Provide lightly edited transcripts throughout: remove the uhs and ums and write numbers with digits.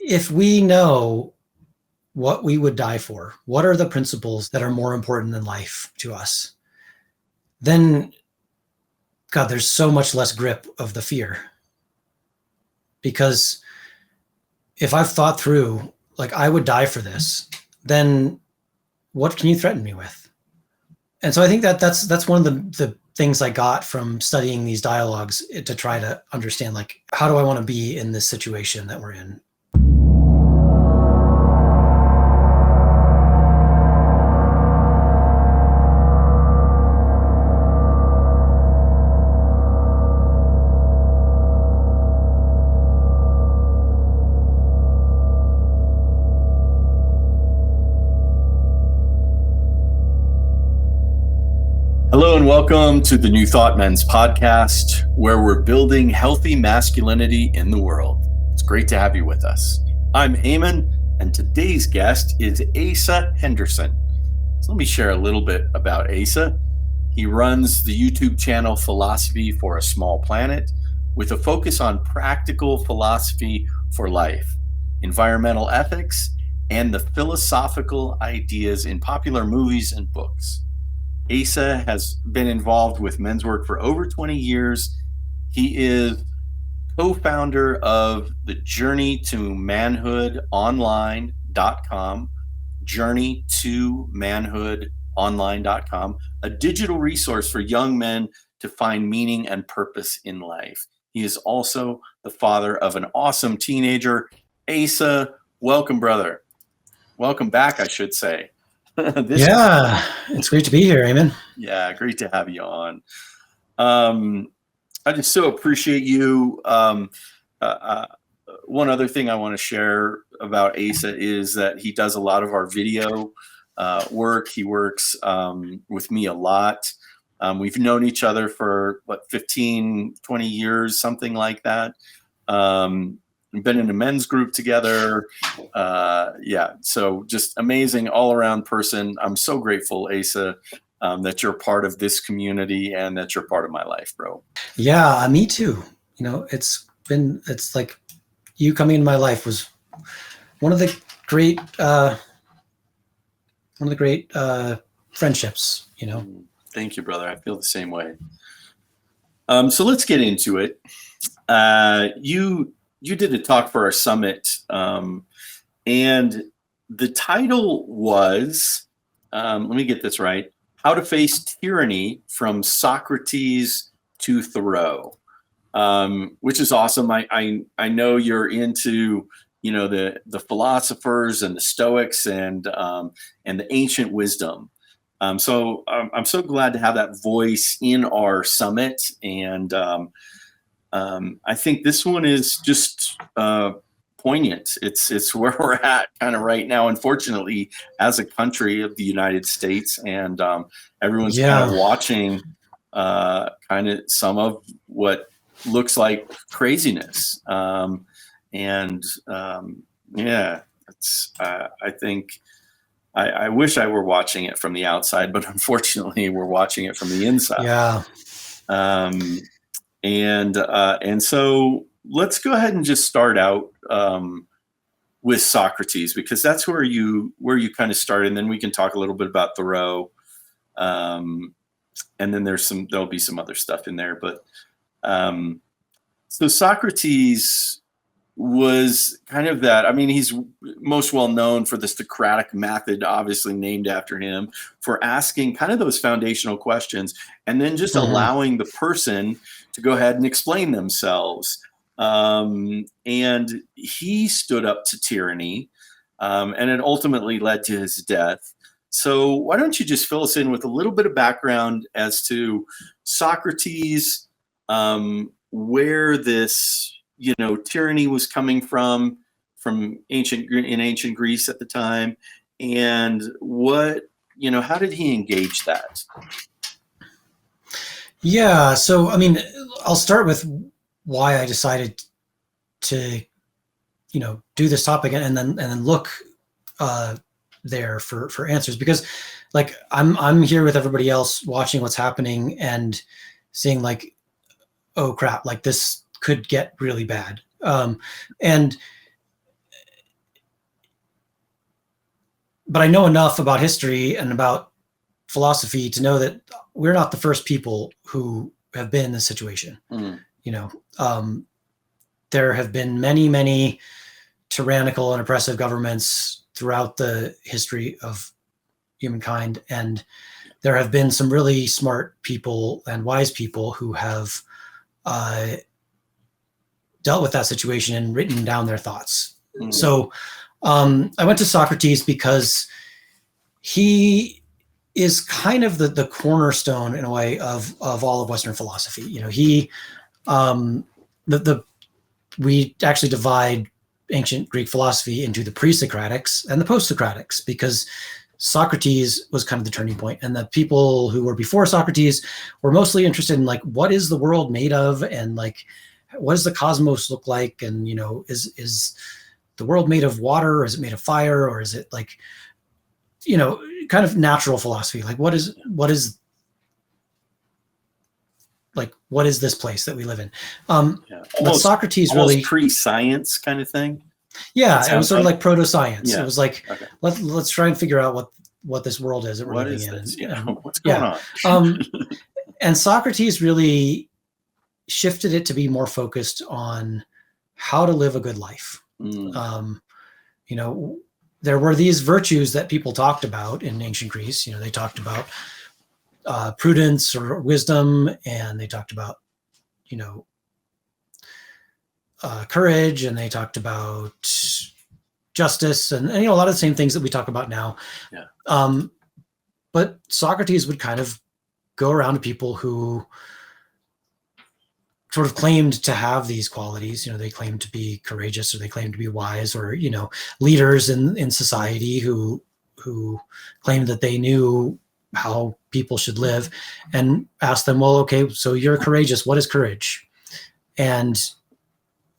if we know what we would die for, what are the principles that are more important than life to us, then, God, there's so much less grip of the fear. Because if I've thought through, like, I would die for this, then what can you threaten me with? And so I think that's one of the things I got from studying these dialogues, to try to understand, like, how do I want to be in this situation that we're in? Hello and welcome to the New Thought Men's podcast, where we're building healthy masculinity in the world. It's great to have you with us. I'm Eamon, and today's guest is Asa Henderson. So let me share a little bit about Asa. He runs the YouTube channel Philosophy for a Small Planet, with a focus on practical philosophy for life, environmental ethics, and the philosophical ideas in popular movies and books. Asa has been involved with men's work for over 20 years. He is co-founder of the Journey to Manhood Online.com, Journey to Manhood Online.com, a digital resource for young men to find meaning and purpose in life. He is also the father of an awesome teenager. Asa, welcome, brother. Welcome back, I should say. It's great to be here, Eamon. Yeah, great to have you on. I just so appreciate you. One other thing I want to share about Asa is that he does a lot of our video work. He works with me a lot. We've known each other for 15, 20 years, something like that. We've been in a men's group together. So just amazing all around person. I'm so grateful, Asa, that you're part of this community and that you're part of my life, bro. Yeah, me too. You know, it's like you coming into my life was one of the great friendships, you know. Thank you, brother. I feel the same way. So let's get into it. You did a talk for our summit, and the title was, let me get this right, How to Face Tyranny from Socrates to Thoreau, which is awesome. I know you're into, the philosophers and the Stoics and the ancient wisdom. So I'm so glad to have that voice in our summit. And I think this one is just poignant. It's where we're at kind of right now, unfortunately, as a country of the United States, and everyone's kind of watching kind of some of what looks like craziness. I think I wish I were watching it from the outside, but unfortunately, we're watching it from the inside. Yeah. And so let's go ahead and just start out with Socrates, because that's where you kind of started, and then we can talk a little bit about Thoreau, and then there'll be some other stuff in there. But so Socrates was kind of that. I mean, he's most well known for the Socratic method, obviously named after him, for asking kind of those foundational questions and then just allowing the person to go ahead and explain themselves. And he stood up to tyranny, and it ultimately led to his death. So why don't you just fill us in with a little bit of background as to Socrates, where this tyranny was coming from ancient Greece at the time, and how did he engage that? Yeah, so I mean, I'll start with why I decided to, do this topic and then look there for answers, because like I'm here with everybody else watching what's happening and seeing like, oh crap, like this could get really bad. And but I know enough about history and about philosophy to know that we're not the first people who have been in this situation. You know, there have been many, many tyrannical and oppressive governments throughout the history of humankind, and there have been some really smart people and wise people who have dealt with that situation and written down their thoughts. So I went to Socrates because he is kind of the cornerstone in a way of all of Western philosophy. You know, he we actually divide ancient Greek philosophy into the pre-Socratics and the post-Socratics, because Socrates was kind of the turning point, and the people who were before Socrates were mostly interested in like, what is the world made of, and like, what does the cosmos look like, and you know, is the world made of water, or is it made of fire, or is it like, you know, kind of natural philosophy, like what is this place that we live in? But Socrates really pre-science kind of thing. Yeah, it was sort of like proto-science. Yeah. It was like, okay, let's try and figure out what this world is that we're living in. Yeah. What's going on? And Socrates really shifted it to be more focused on how to live a good life. You know, there were these virtues that people talked about in ancient Greece. You know, they talked about prudence or wisdom, and they talked about, you know, courage, and they talked about justice, and you know, a lot of the same things that we talk about now. Yeah. But Socrates would kind of go around to people who sort of claimed to have these qualities. You know, they claimed to be courageous, or they claimed to be wise, or, you know, leaders in society who claimed that they knew how people should live, and asked them, well, okay, so you're courageous. What is courage? And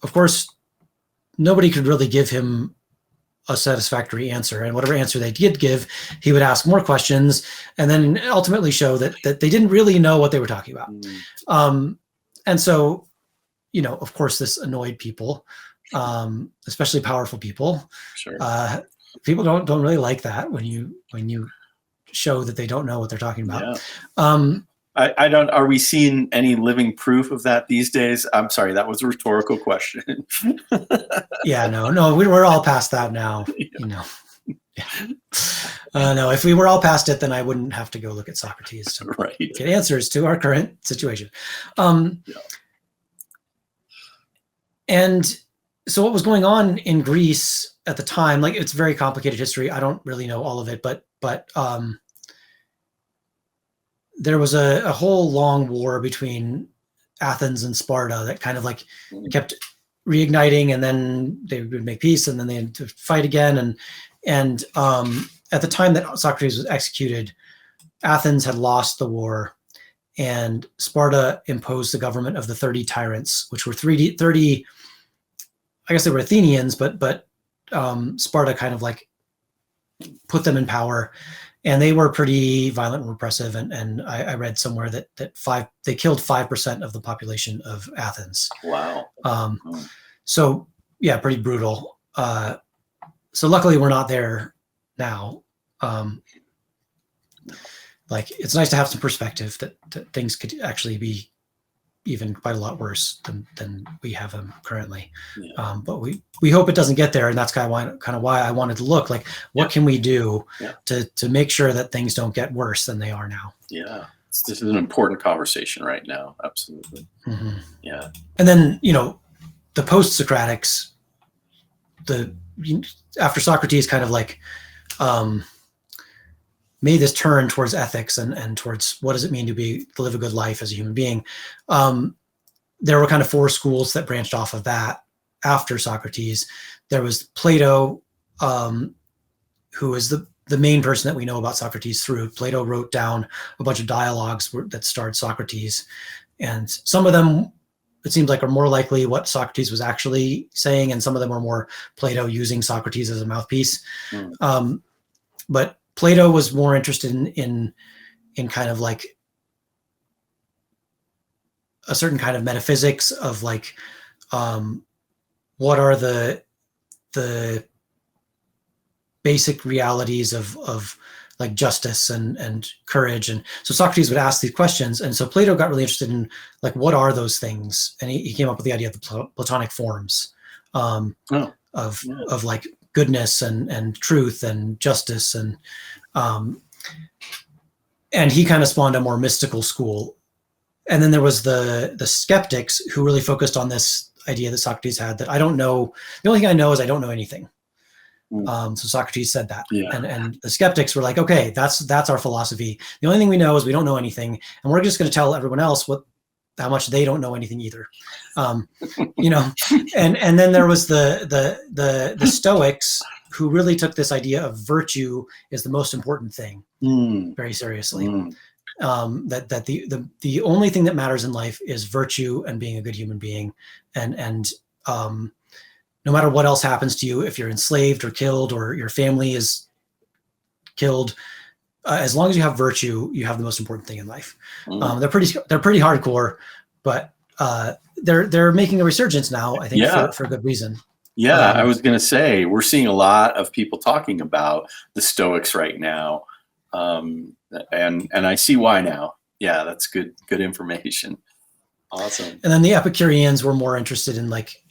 of course, nobody could really give him a satisfactory answer. And whatever answer they did give, he would ask more questions, and then ultimately show that they didn't really know what they were talking about. And so, you know, of course, this annoyed people, especially powerful people. Sure. People don't really like that when you show that they don't know what they're talking about. Yeah. I don't. Are we seeing any living proof of that these days? I'm sorry, that was a rhetorical question. Yeah, no, we're all past that now. Yeah. You know, yeah. No, if we were all past it, then I wouldn't have to go look at Socrates to get answers to our current situation. Yeah. And so, what was going on in Greece at the time? Like, it's very complicated history. I don't really know all of it, but there was a whole long war between Athens and Sparta that kind of like kept reigniting, and then they would make peace, and then they had to fight again. And at the time that Socrates was executed, Athens had lost the war, and Sparta imposed the government of the 30 tyrants, which were 30, I guess they were Athenians, but Sparta kind of like put them in power. And they were pretty violent and repressive. And I read somewhere that they killed 5% of the population of Athens. Wow. So yeah, pretty brutal. So luckily we're not there now. Like, it's nice to have some perspective that things could actually be even quite a lot worse than we have them currently. Yeah. But we hope it doesn't get there, and that's kind of why I wanted to look like, what can we do to make sure that things don't get worse than they are now. Yeah, this is an important conversation right now. Absolutely. Mm-hmm. Yeah. And then, you know, the post-Socratics, after Socrates kind of like made this turn towards ethics and towards what does it mean to live a good life as a human being. There were kind of four schools that branched off of that after Socrates. There was Plato, who is the main person that we know about Socrates through. Plato wrote down a bunch of dialogues that starred Socrates, and some of them, it seems like, are more likely what Socrates was actually saying, and some of them are more Plato using Socrates as a mouthpiece. But Plato was more interested in kind of like a certain kind of metaphysics of like, what are the basic realities of like justice and courage. And so Socrates would ask these questions. And so Plato got really interested in like, what are those things? And he came up with the idea of the Platonic forms of like goodness and truth and justice. And he kind of spawned a more mystical school. And then there was the skeptics who really focused on this idea that Socrates had, that I don't know. The only thing I know is I don't know anything. So Socrates said that, and the skeptics were like, okay, that's our philosophy. The only thing we know is we don't know anything, and we're just going to tell everyone else how much they don't know anything either. You know, and then there was the Stoics, who really took this idea of virtue is the most important thing very seriously. That the only thing that matters in life is virtue and being a good human being, and no matter what else happens to you, if you're enslaved or killed or your family is killed, as long as you have virtue, you have the most important thing in life. They're pretty hardcore, but they're making a resurgence now, I think, for a good reason. Yeah, I was going to say, we're seeing a lot of people talking about the Stoics right now, and I see why now. Yeah, that's good information. Awesome. And then the Epicureans were more interested in like,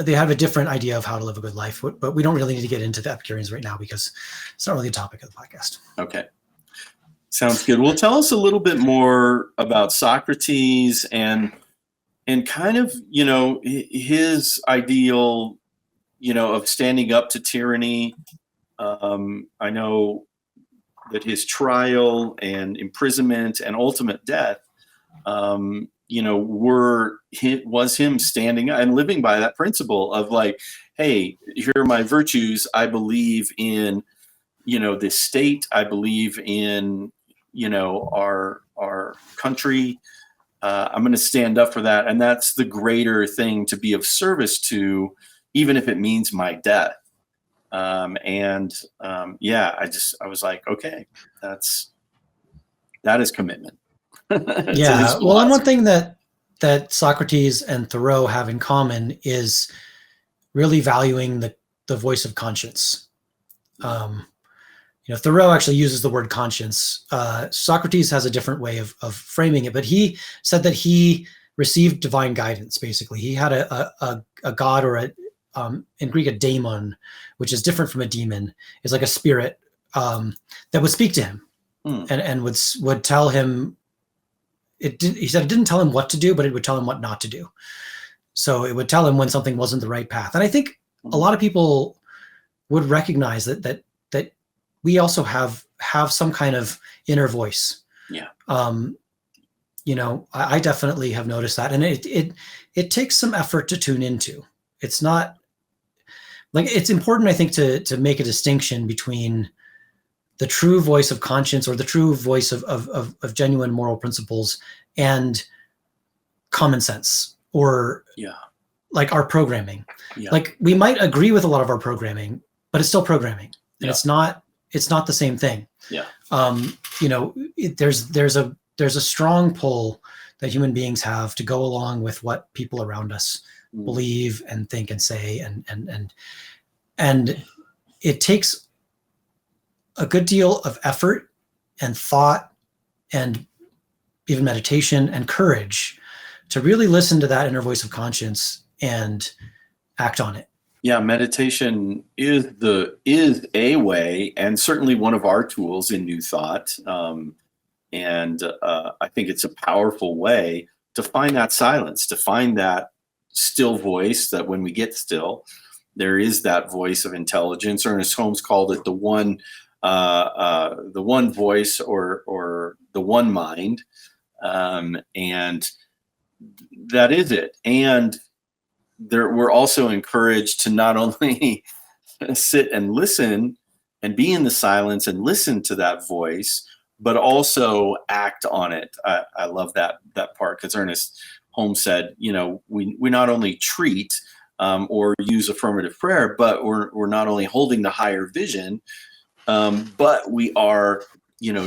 they have a different idea of how to live a good life, but we don't really need to get into the Epicureans right now because it's not really a topic of the podcast. Okay. Sounds good. Well, tell us a little bit more about Socrates and kind of, his ideal, of standing up to tyranny. I know that his trial and imprisonment and ultimate death, was him standing up and living by that principle of like, hey, here are my virtues. I believe in, this state. I believe in, our country. I'm going to stand up for that. And that's the greater thing to be of service to, even if it means my death. I was like, okay, that is commitment. Yeah. Well, and one thing that Socrates and Thoreau have in common is really valuing the voice of conscience. Thoreau actually uses the word conscience. Socrates has a different way of framing it, but he said that he received divine guidance. Basically, he had a god, or in Greek, a daemon, which is different from a demon. It's like a spirit that would speak to him and would tell him. He said it didn't tell him what to do, but it would tell him what not to do. So it would tell him when something wasn't the right path. And I think a lot of people would recognize that we also have some kind of inner voice. Yeah. I definitely have noticed that, and it takes some effort to tune into. It's not like, it's important, I think, to make a distinction between the true voice of conscience, or the true voice of genuine moral principles, and common sense, or like our programming. Yeah. Like, we might agree with a lot of our programming, but it's still programming, and it's not the same thing. Yeah. There's a strong pull that human beings have to go along with what people around us believe and think and say, and it takes a good deal of effort and thought and even meditation and courage to really listen to that inner voice of conscience and act on it. Yeah, meditation is a way, and certainly one of our tools in New Thought. I think it's a powerful way to find that silence, to find that still voice, that when we get still, there is that voice of intelligence. Ernest Holmes called it the one voice, or the one mind. And that is it. And we're also encouraged to not only sit and listen and be in the silence and listen to that voice, but also act on it. I love that part, because Ernest Holmes said, we not only treat or use affirmative prayer, but we're not only holding the higher vision, but we are,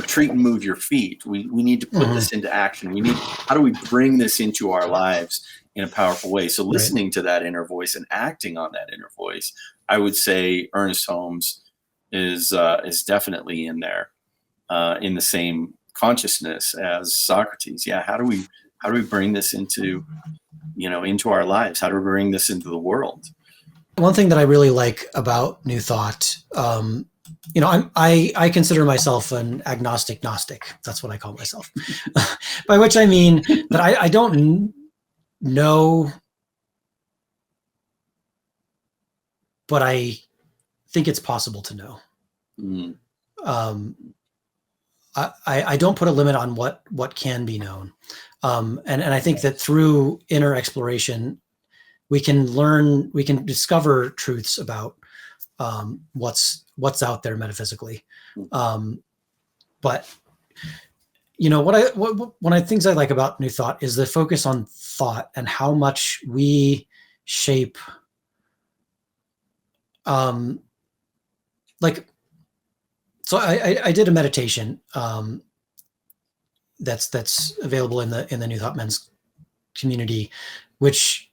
treat and move your feet. We need to put this into action. How do we bring this into our lives in a powerful way? So listening to that inner voice and acting on that inner voice, I would say Ernest Holmes is definitely in there, in the same consciousness as Socrates. Yeah, how do we bring this into our lives? How do we bring this into the world? One thing that I really like about New Thought, I consider myself an agnostic Gnostic. That's what I call myself. By which I mean that I don't know, but I think it's possible to know. Mm. I don't put a limit on what can be known. And I think that through inner exploration, we can discover truths about what's out there metaphysically. But one of the things I like about New Thought is the focus on thought and how much we shape. So I did a meditation that's available in the New Thought Men's community, which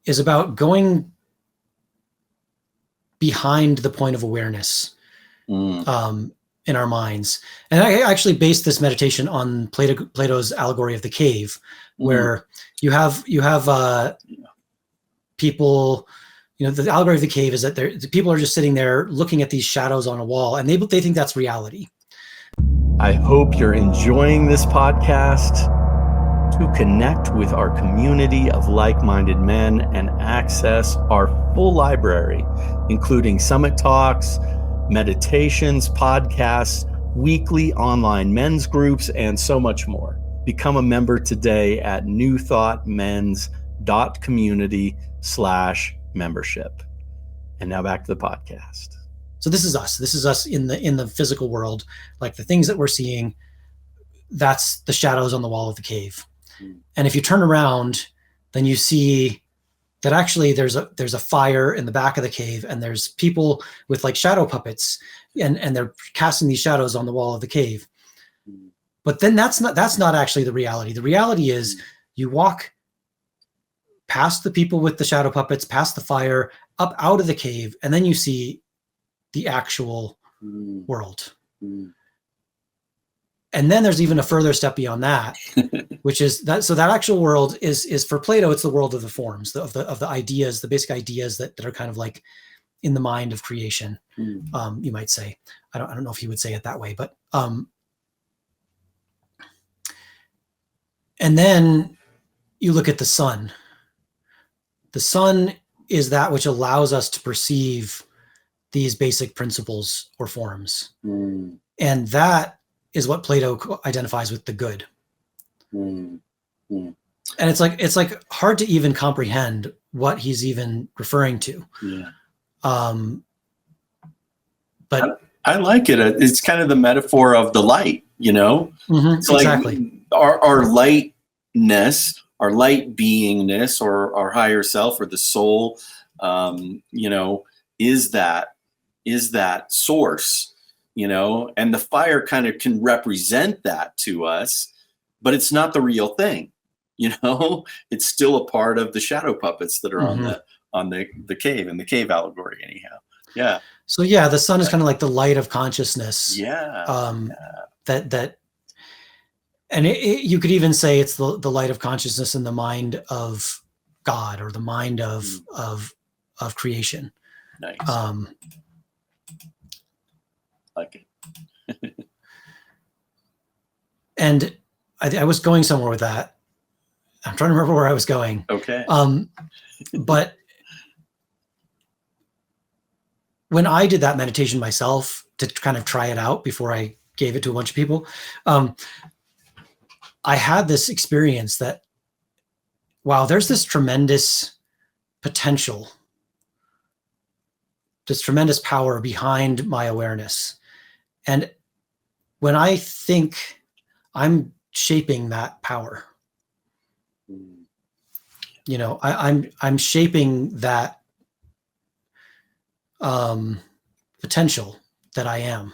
is about going behind the point of awareness in our minds. And I actually based this meditation on Plato's allegory of the cave, where you have people. The allegory of the cave is that the people are just sitting there looking at these shadows on a wall, and they think that's reality. I hope you're enjoying this podcast. To connect with our community of like-minded men and access our full library, including summit talks, meditations, podcasts, weekly online men's groups, and so much more. Become a member today at newthoughtmens.community/membership. And now back to the podcast. So this is us. This is us in the physical world. Like the things that we're seeing, that's the shadows on the wall of the cave. And if you turn around, then you see that actually there's a fire in the back of the cave, and there's people with like shadow puppets, and they're casting these shadows on the wall of the cave. But then that's not actually the reality. The reality is you walk past the people with the shadow puppets, past the fire, up out of the cave, and then you see the actual world. And then there's even a further step beyond that, which is that. So that actual world is for Plato, it's the world of the forms, of the ideas, the basic ideas that are kind of like in the mind of creation. You might say. I don't know if he would say it that way, but and then you look at the sun. The sun is that which allows us to perceive these basic principles or forms, and that is what Plato identifies with the good. And it's like hard to even comprehend what he's even referring to. But I like it. It's kind of the metaphor of the light, It's like exactly. Our lightness, our light beingness, or our higher self, or the soul, is that source. And the fire kind of can represent that to us, but it's not the real thing. It's still a part of the shadow puppets that are on the cave, and the cave allegory anyhow. Yeah. So yeah, the sun is kind of like the light of consciousness. That and you could even say it's the light of consciousness in the mind of God, or the mind of creation. Nice. Like it. And I was going somewhere with that. I'm trying to remember where I was going. Okay. But when I did that meditation myself to kind of try it out before I gave it to a bunch of people, I had this experience that, wow, there's this tremendous potential, this tremendous power behind my awareness. And when I think, I'm shaping that power. I'm shaping that potential that I am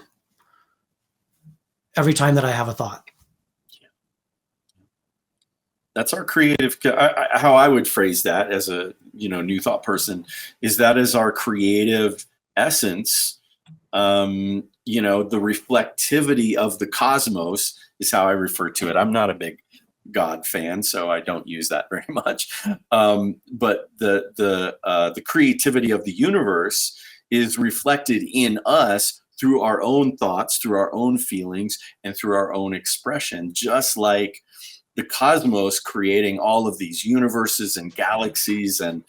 every time that I have a thought. That's our creative. How I would phrase that as a New Thought person is that is our creative essence The reflectivity of the cosmos is how I refer to it. I'm not a big God fan, so I don't use that very much. But the creativity of the universe is reflected in us through our own thoughts, through our own feelings, and through our own expression, just like the cosmos creating all of these universes and galaxies and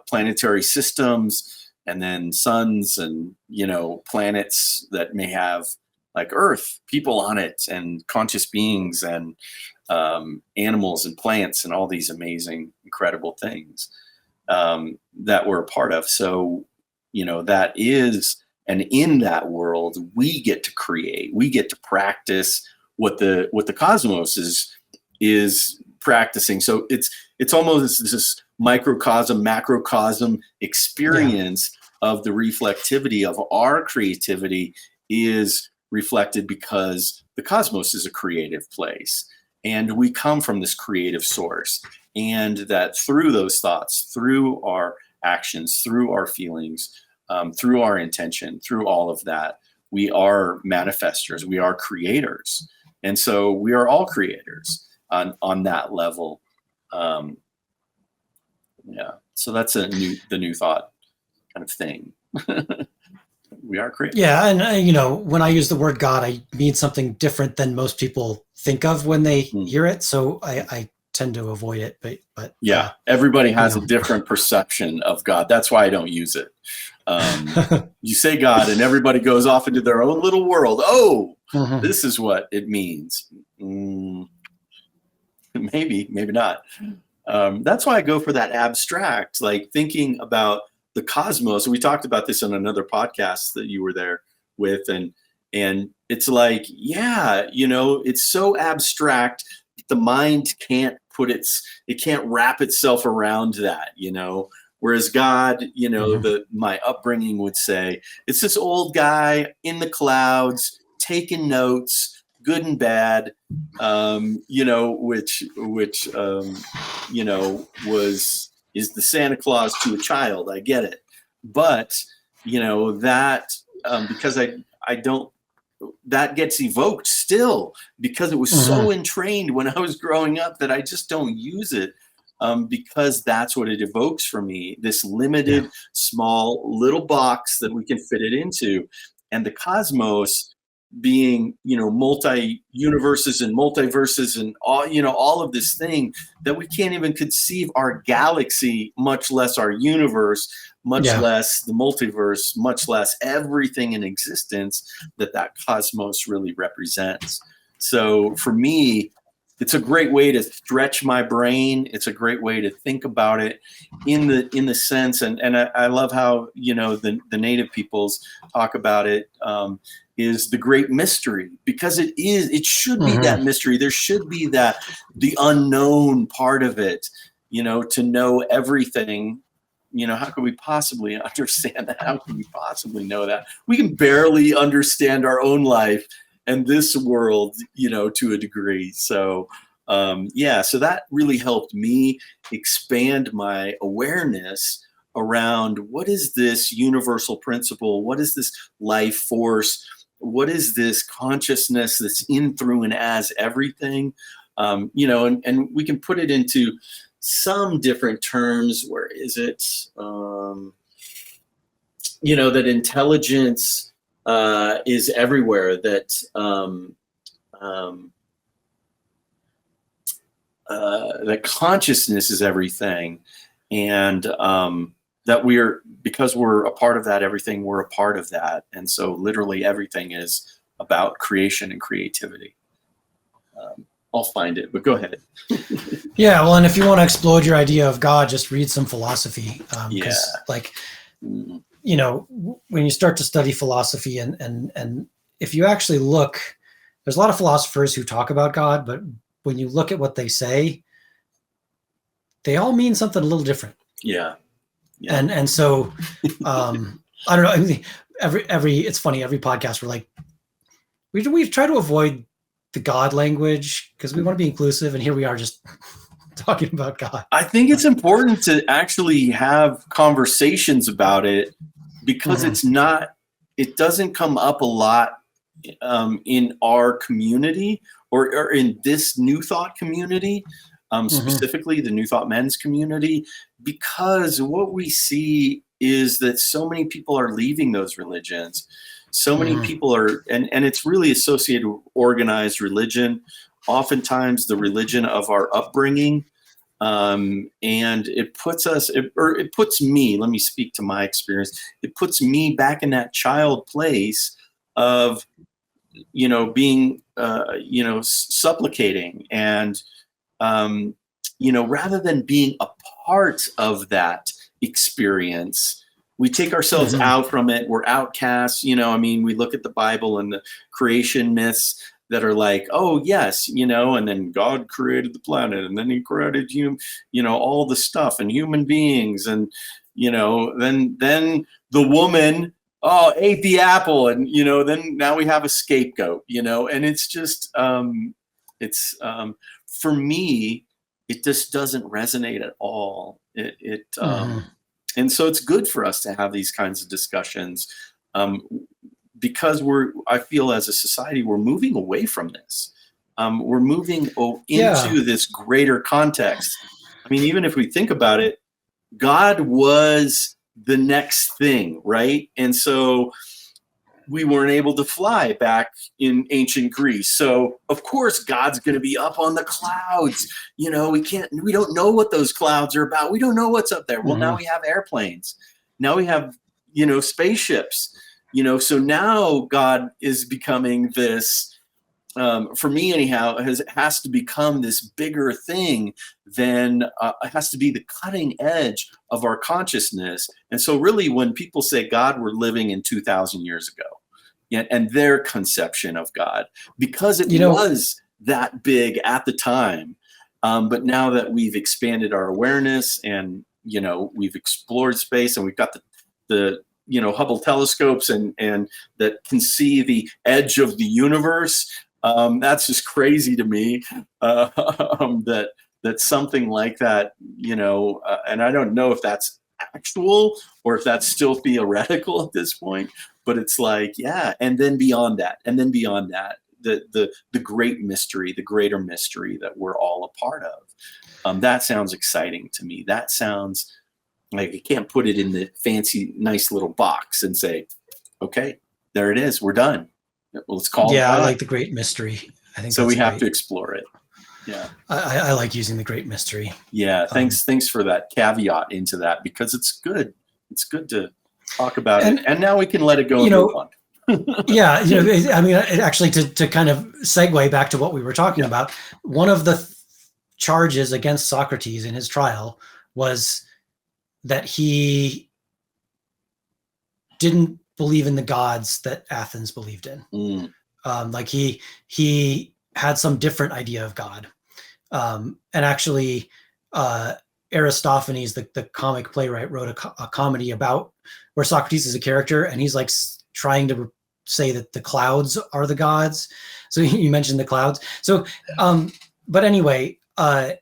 planetary systems, and then suns and planets that may have, like Earth, people on it, and conscious beings, and animals and plants, and all these amazing, incredible things that we're a part of. So, that is, and in that world, we get to create, we get to practice what the cosmos is practicing. So it's almost this microcosm, macrocosm experience of the reflectivity of our creativity is reflected because the cosmos is a creative place, and we come from this creative source, and that through those thoughts, through our actions, through our feelings, through our intention, through all of that, we are manifestors, we are creators. And so we are all creators on that level. So that's the new thought kind of thing. We are creators. Yeah, and when I use the word God, I mean something different than most people think of when they hear it. So I tend to avoid it. But yeah, everybody has a different perception of God. That's why I don't use it. You say God, and everybody goes off into their own little world. Oh, this is what it means. Maybe not. That's why I go for that abstract, like thinking about the cosmos. We talked about this on another podcast that you were there with, and it's like, it's so abstract, the mind can't can't wrap itself around that, Whereas God, my upbringing would say, it's this old guy in the clouds taking notes, good and bad, which is the Santa Claus to a child. I get it, but that because I don't. That gets evoked still because it was so entrained when I was growing up that I just don't use it. Because that's what it evokes for me, this limited, small, little box that we can fit it into. And the cosmos being, multi-universes and multiverses and all of this thing that we can't even conceive our galaxy, much less our universe, much less the multiverse, much less everything in existence that cosmos really represents. So for me, it's a great way to stretch my brain. It's a great way to think about it in the sense, and I love how the native peoples talk about it, is the great mystery, because it should be that mystery. There should be the unknown part of it, to know everything. How could we possibly understand that? How can we possibly know that? We can barely understand our own life and this world, to a degree. So, so that really helped me expand my awareness around what is this universal principle? What is this life force? What is this consciousness that's in, through, and as everything? And we can put it into some different terms. Where is it? That intelligence is everywhere, that that consciousness is everything, and that because we're a part of that everything, we're a part of that. And so literally everything is about creation and creativity. I'll find it, but go ahead. Yeah, well, and if you want to explode your idea of God, just read some philosophy. When you start to study philosophy, and if you actually look, there's a lot of philosophers who talk about God, but when you look at what they say, they all mean something a little different. Yeah. And so I don't know. I mean, it's funny, every podcast we're like, we've tried to avoid the God language because we want to be inclusive, and here we are just talking about God. I think it's important to actually have conversations about it because it doesn't come up a lot in our community or in this New Thought community, specifically the New Thought men's community, because what we see is that so many people are leaving those religions. So many people are, and it's really associated with organized religion, oftentimes the religion of our upbringing. And it puts me, let me speak to my experience. It puts me back in that child place of, being, supplicating and, rather than being a part of that experience, we take ourselves out from it. We're outcasts. We look at the Bible and the creation myths that are like, oh yes, and then God created the planet, and then he created all the stuff and human beings, and then the woman ate the apple, and then now we have a scapegoat, and it's just for me, it just doesn't resonate at all. And so it's good for us to have these kinds of discussions, because I feel as a society, we're moving away from this. We're moving into this greater context. Even if we think about it, God was the next thing, right? And so we weren't able to fly back in ancient Greece. So of course, God's going to be up on the clouds. We don't know what those clouds are about. We don't know what's up there. Well, now we have airplanes. Now we have, spaceships, so now God is becoming this, for me anyhow, has to become this bigger thing than, it has to be the cutting edge of our consciousness. And so really when people say God, we're living in 2000 years ago. And their conception of God, because it was that big at the time. But now that we've expanded our awareness and, we've explored space, and we've got the Hubble telescopes and that can see the edge of the universe. That's just crazy to me, that something like that, and I don't know if that's actual or if that's still theoretical at this point. But it's like, and then beyond that, the great mystery, the greater mystery that we're all a part of. That sounds exciting to me. That sounds like you can't put it in the fancy, nice little box and say, okay, there it is. We're done. Well, let's call it. Yeah, I like the great mystery. I think so. We have to explore it. Yeah, I like using the great mystery. Yeah, thanks for that caveat into that, because it's good. It's good to talk about it, and now we can let it go. Actually, to kind of segue back to what we were talking about, one of the charges against Socrates in his trial was that he didn't believe in the gods that Athens believed in. Like he had some different idea of God, and actually, Aristophanes, the comic playwright, wrote a comedy about where Socrates is a character, and he's like trying to say that the clouds are the gods. So you mentioned the clouds. So, but anyway, back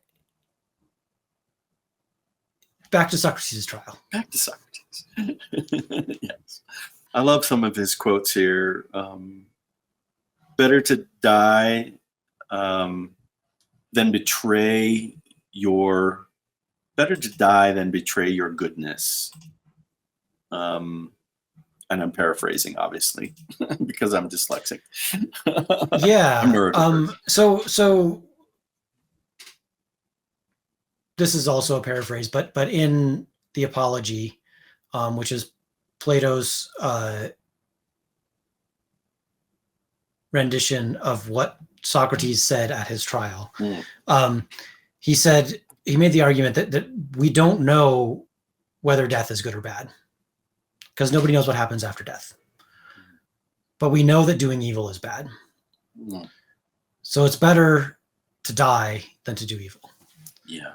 to Socrates' trial. Back to Socrates. Yes. I love some of his quotes here. Better to die than betray your goodness. And I'm paraphrasing, obviously, because I'm dyslexic. Yeah. I'm so this is also a paraphrase, but in the Apology, which is Plato's rendition of what Socrates said at his trial, he said, he made the argument that we don't know whether death is good or bad, because nobody knows what happens after death. But we know that doing evil is bad. So it's better to die than to do evil. Yeah.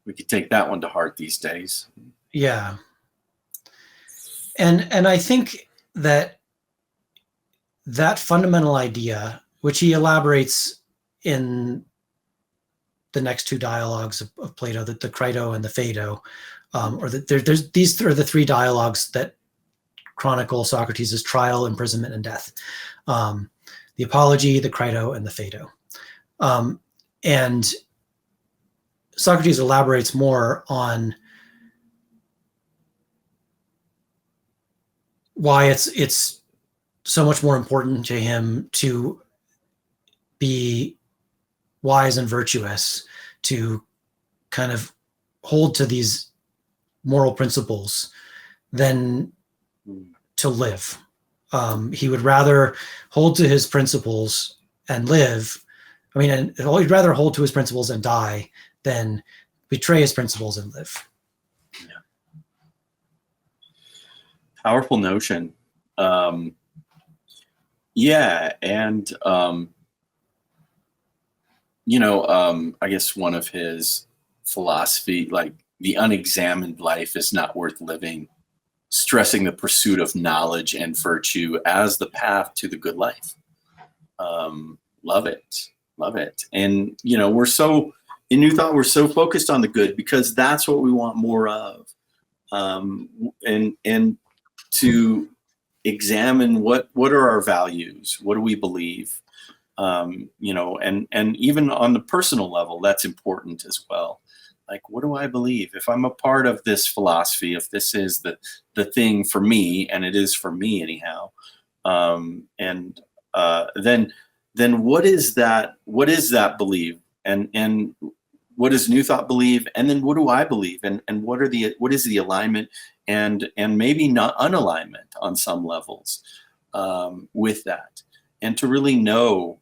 We could take that one to heart these days. Yeah. And I think that fundamental idea, which he elaborates in the next two dialogues of Plato, the Crito and the Phaedo, these are the three dialogues that chronicle Socrates' trial, imprisonment, and death. The Apology, the Crito, and the Phaedo. And Socrates elaborates more on why it's so much more important to him to be wise and virtuous, to kind of hold to these moral principles than to live. He would rather hold to his principles and live. I mean, and he'd rather hold to his principles and die than betray his principles and live. Yeah. Powerful notion. Yeah. And, I guess one of his philosophy, like the unexamined life is not worth living, stressing the pursuit of knowledge and virtue as the path to the good life. Love it. Love it. And, we're so, in New Thought, we're so focused on the good because that's what we want more of. And to examine what are our values? What do we believe? And even on the personal level, that's important as well. Like, what do I believe? If I'm a part of this philosophy, if this is the thing for me, and it is for me anyhow, then what is that? What is that belief? And what does New Thought believe? And then what do I believe? And what is the alignment and maybe not unalignment on some levels with that? And to really know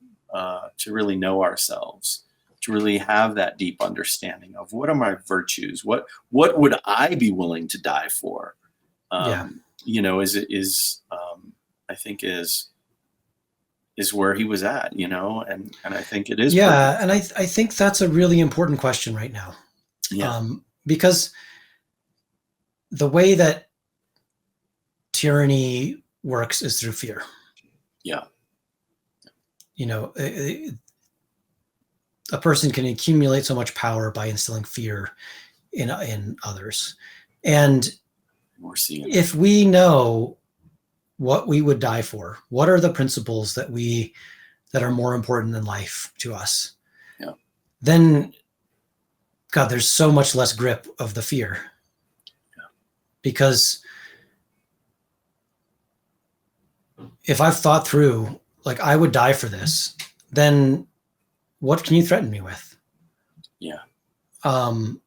ourselves, to really have that deep understanding of what are my virtues, what would I be willing to die for? I think is where he was at, and I think it is. Yeah. And I think that's a really important question right now. Yeah. Because the way that tyranny works is through fear. Yeah. A person can accumulate so much power by instilling fear in others. And if we know what we would die for, what are the principles that are more important than life to us? Yeah. Then, God, there's so much less grip of the fear. Yeah. Because if I've thought through, like, I would die for this, then what can you threaten me with? Yeah. And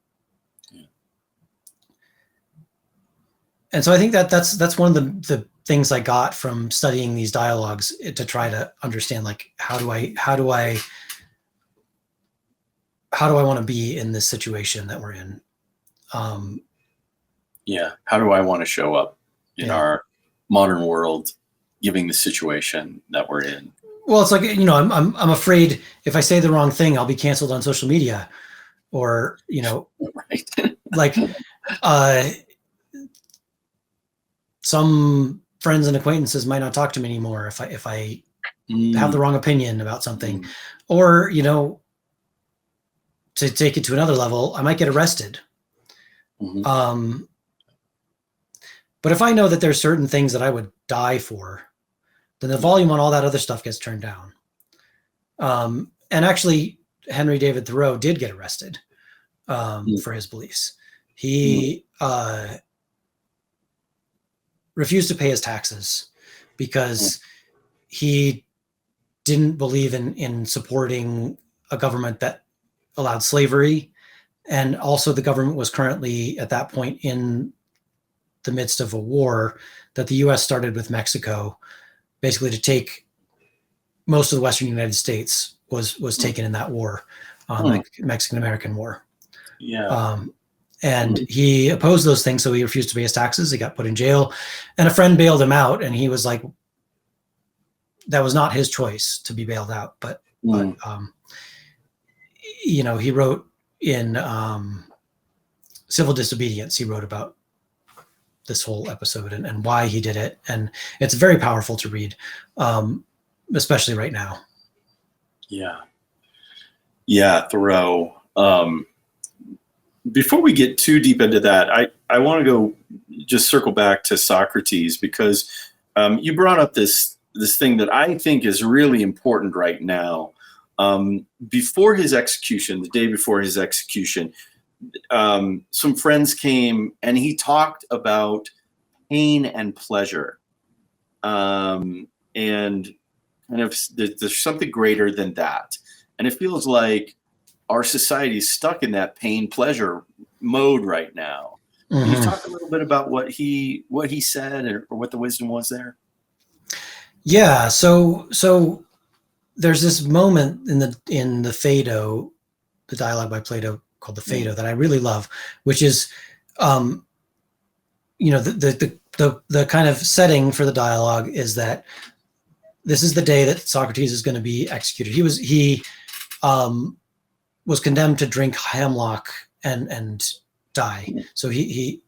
so I think that's one of the things I got from studying these dialogues, to try to understand, like, how do I want to be in this situation that we're in? How do I want to show up in our modern world, given the situation that we're in? Well, it's like, I'm afraid if I say the wrong thing, I'll be canceled on social media, or, right. like, some friends and acquaintances might not talk to me anymore if I have the wrong opinion about something, or, to take it to another level, I might get arrested. Mm-hmm. But if I know that there's certain things that I would die for, then the volume on all that other stuff gets turned down. And actually, Henry David Thoreau did get arrested for his beliefs. He refused to pay his taxes because he didn't believe in supporting a government that allowed slavery. And also, the government was currently at that point in the midst of a war that the U.S. started with Mexico, basically to take most of the Western United States was taken in that war, Mexican-American War. Yeah. And he opposed those things, so he refused to pay his taxes. He got put in jail, and a friend bailed him out, and he was like, that was not his choice to be bailed out. But he wrote in Civil Disobedience, he wrote about this whole episode and why he did it. And it's very powerful to read, especially right now. Yeah. Yeah. Thoreau, Before we get too deep into that, I want to go just circle back to Socrates, because you brought up this thing that I think is really important right now. Before his execution, the day before his execution, some friends came and he talked about pain and pleasure. And kind of there's something greater than that. And it feels like our society is stuck in that pain pleasure mode right now. Can you talk a little bit about what he said, or what the wisdom was there? Yeah. So there's this moment in the Phaedo, the dialogue by Plato called the Phaedo, that I really love, which is, the kind of setting for the dialogue is that this is the day that Socrates is going to be executed. He was condemned to drink hemlock and die. So he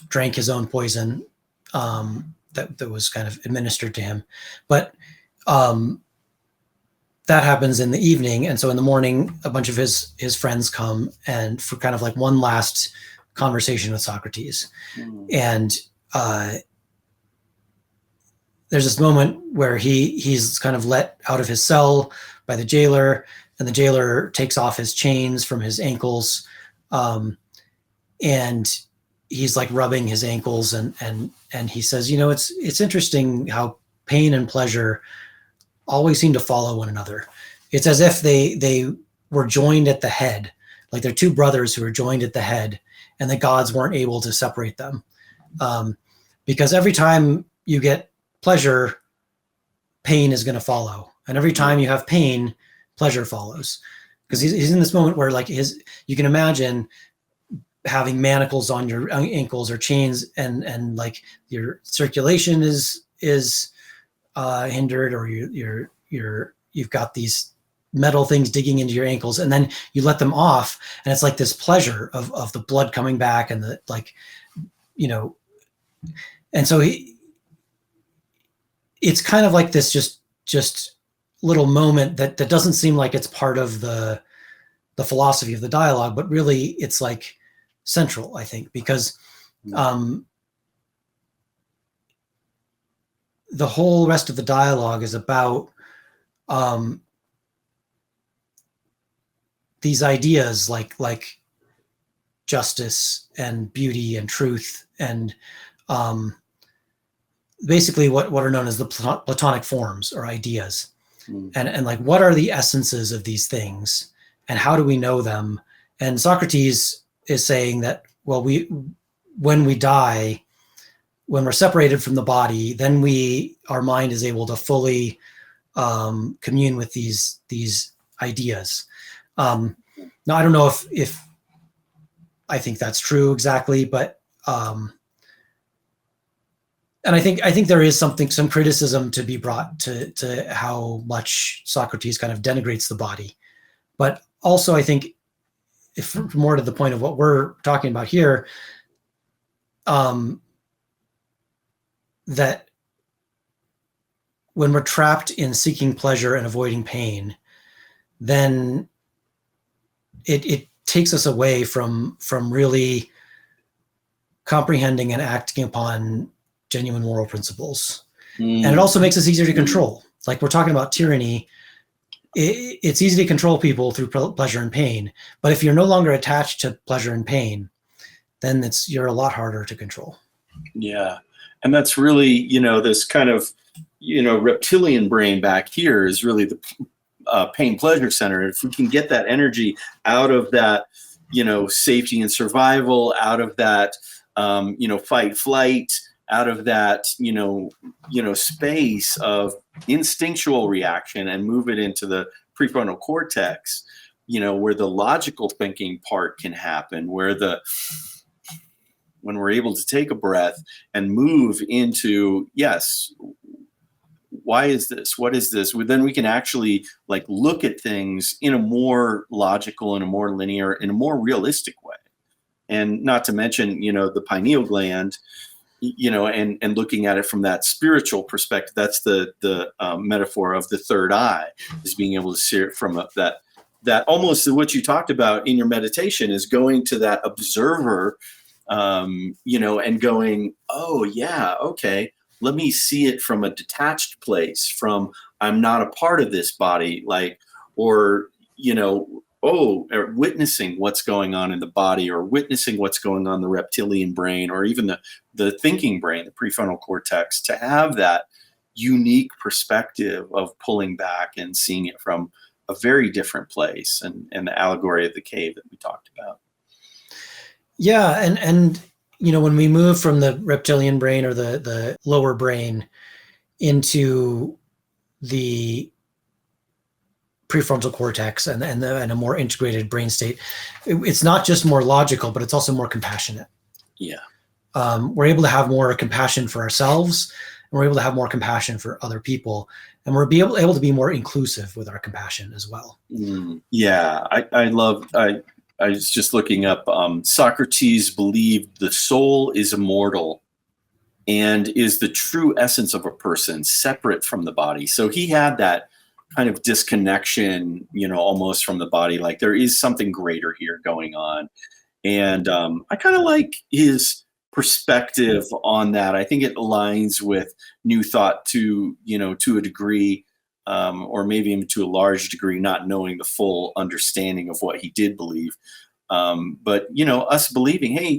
drank his own poison that was kind of administered to him. But that happens in the evening, and so in the morning, a bunch of his friends come and for kind of like one last conversation with Socrates, and there's this moment where he's kind of let out of his cell by the jailer, and the jailer takes off his chains from his ankles, and he's like rubbing his ankles, and he says, it's interesting how pain and pleasure always seem to follow one another. It's as if they were joined at the head, like they're two brothers who are joined at the head, and the gods weren't able to separate them, because every time you get pleasure, pain is going to follow, and every time you have pain, pleasure follows. Because he's in this moment where, like, you can imagine having manacles on your ankles or chains, and like your circulation is hindered, or you've got these metal things digging into your ankles, and then you let them off, and it's like this pleasure of the blood coming back, and and so it's kind of like this just little moment that doesn't seem like it's part of the philosophy of the dialogue, but really it's like central, I think, because the whole rest of the dialogue is about these ideas like justice and beauty and truth, and basically what are known as the Platonic forms or ideas, and like what are the essences of these things, and how do we know them? And Socrates is saying that, well, when we die, when we're separated from the body, then our mind is able to fully commune with these ideas. Now, I don't know if I think that's true exactly, but and I think there is some criticism to be brought to how much Socrates kind of denigrates the body, but also I think, if more to the point of what we're talking about here, that when we're trapped in seeking pleasure and avoiding pain, then it takes us away from really comprehending and acting upon genuine moral principles. And it also makes us easier to control. Like, we're talking about tyranny. It's easy to control people through pleasure and pain, but if you're no longer attached to pleasure and pain, then you're a lot harder to control. Yeah. And that's really, this kind of, reptilian brain back here is really the pain pleasure center. If we can get that energy out of that, safety and survival, out of that, fight, flight, out of that, space of instinctual reaction, and move it into the prefrontal cortex, where the logical thinking part can happen, when we're able to take a breath and move into, yes, why is this? What is this? Then we can actually look at things in a more logical, in a more linear, in a more realistic way. And not to mention, the pineal gland, and looking at it from that spiritual perspective. That's the metaphor of the third eye, is being able to see it from that that almost what you talked about in your meditation is going to that observer, and going, oh yeah, okay, let me see it from a detached place, from I'm not a part of this body, or or witnessing what's going on in the body, or witnessing what's going on in the reptilian brain, or even the thinking brain, the prefrontal cortex, to have that unique perspective of pulling back and seeing it from a very different place, and the allegory of the cave that we talked about. Yeah, and when we move from the reptilian brain or the lower brain into the prefrontal cortex and a more integrated brain state, it's not just more logical, but it's also more compassionate. Yeah. We're able to have more compassion for ourselves, and we're able to have more compassion for other people, and we're able to be more inclusive with our compassion as well. Yeah, I was just looking up, Socrates believed the soul is immortal and is the true essence of a person, separate from the body. So he had that kind of disconnection, almost from the body, like there is something greater here going on. And I kind of like his perspective on that. I think it aligns with New Thought to a degree, or maybe even to a large degree, not knowing the full understanding of what he did believe. But us believing, hey,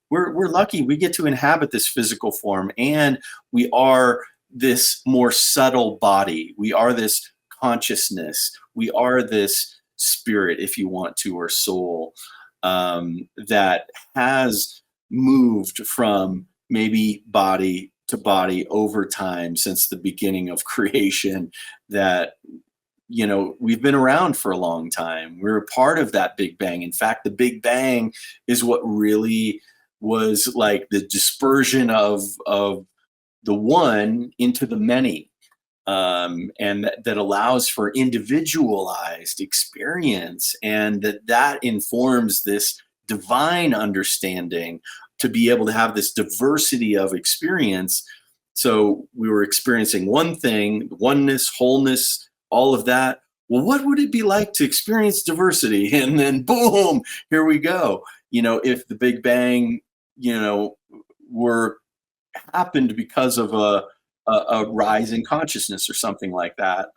we're lucky we get to inhabit this physical form, and we are this more subtle body. We are this consciousness. We are this spirit, if you want to, or soul, that has moved from maybe body to body over time since the beginning of creation, that we've been around for a long time. We're a part of that Big Bang. In fact, the Big Bang is what really was like the dispersion of the one into the many, and that allows for individualized experience, and that informs this divine understanding to be able to have this diversity of experience. So we were experiencing one thing, oneness, wholeness, all of that. Well, what would it be like to experience diversity? And then boom, here we go. If the Big Bang, happened because of a rise in consciousness or something like that,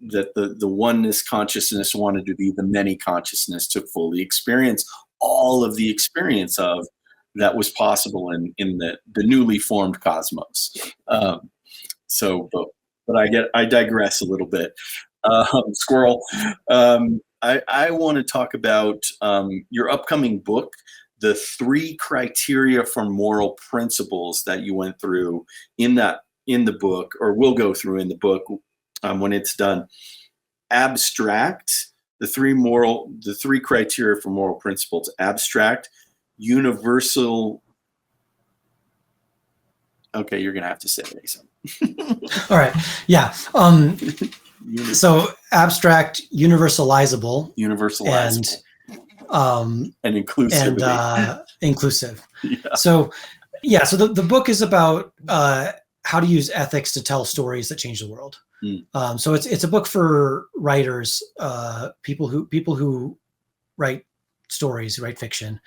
that the oneness consciousness wanted to be the many consciousness to fully experience all of the experience of that was possible in the newly formed cosmos. But I digress a little bit. Squirrel. I want to talk about your upcoming book, the 3 criteria for moral principles that you went through in the book, or will go through in the book when it's done. Abstract, the 3 criteria for moral principles: abstract, universal. Okay, you're gonna have to say something. All right. Yeah. So abstract, universalizable, and inclusivity. and inclusive. Yeah. So the book is about how to use ethics to tell stories that change the world. So it's a book for writers, people who write stories, who write fiction,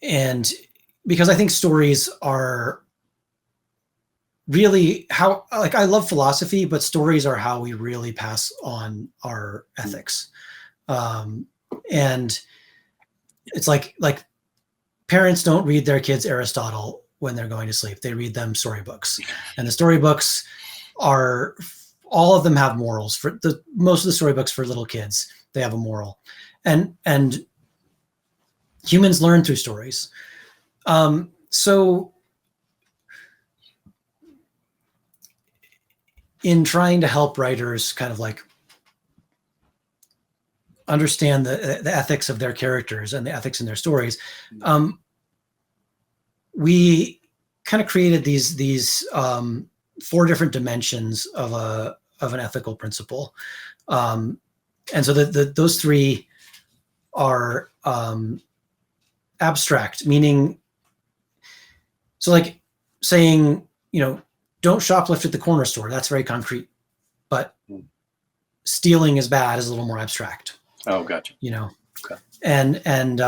and because I think stories are really how, I love philosophy, but stories are how we really pass on our ethics. And it's like parents don't read their kids Aristotle when they're going to sleep. They read them storybooks, and the storybooks are, all of them have morals. For most of the storybooks for little kids, they have a moral, and humans learn through stories. So in trying to help writers kind of understand the ethics of their characters and the ethics in their stories, we kind of created these 4 different dimensions of an ethical principle. And so those 3 are abstract, meaning, so saying, don't shoplift at the corner store. That's very concrete but stealing is bad is a little more abstract. Oh, gotcha. Okay. And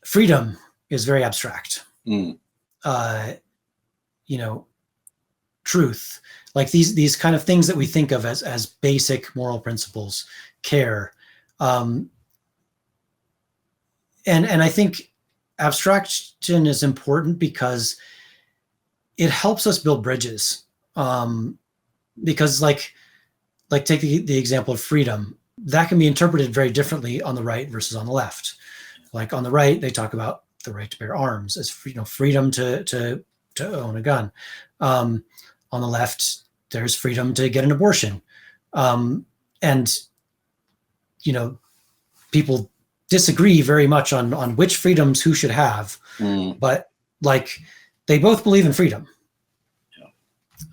freedom is very abstract. Truth, like these kind of things that we think of as basic moral principles, care. And I think abstraction is important because it helps us build bridges. Because like take the example of freedom, that can be interpreted very differently on the right versus on the left. Like on the right, they talk about the right to bear arms as freedom to own a gun. On the left, there's freedom to get an abortion. And people disagree very much on which freedoms who should have, but like they both believe in freedom.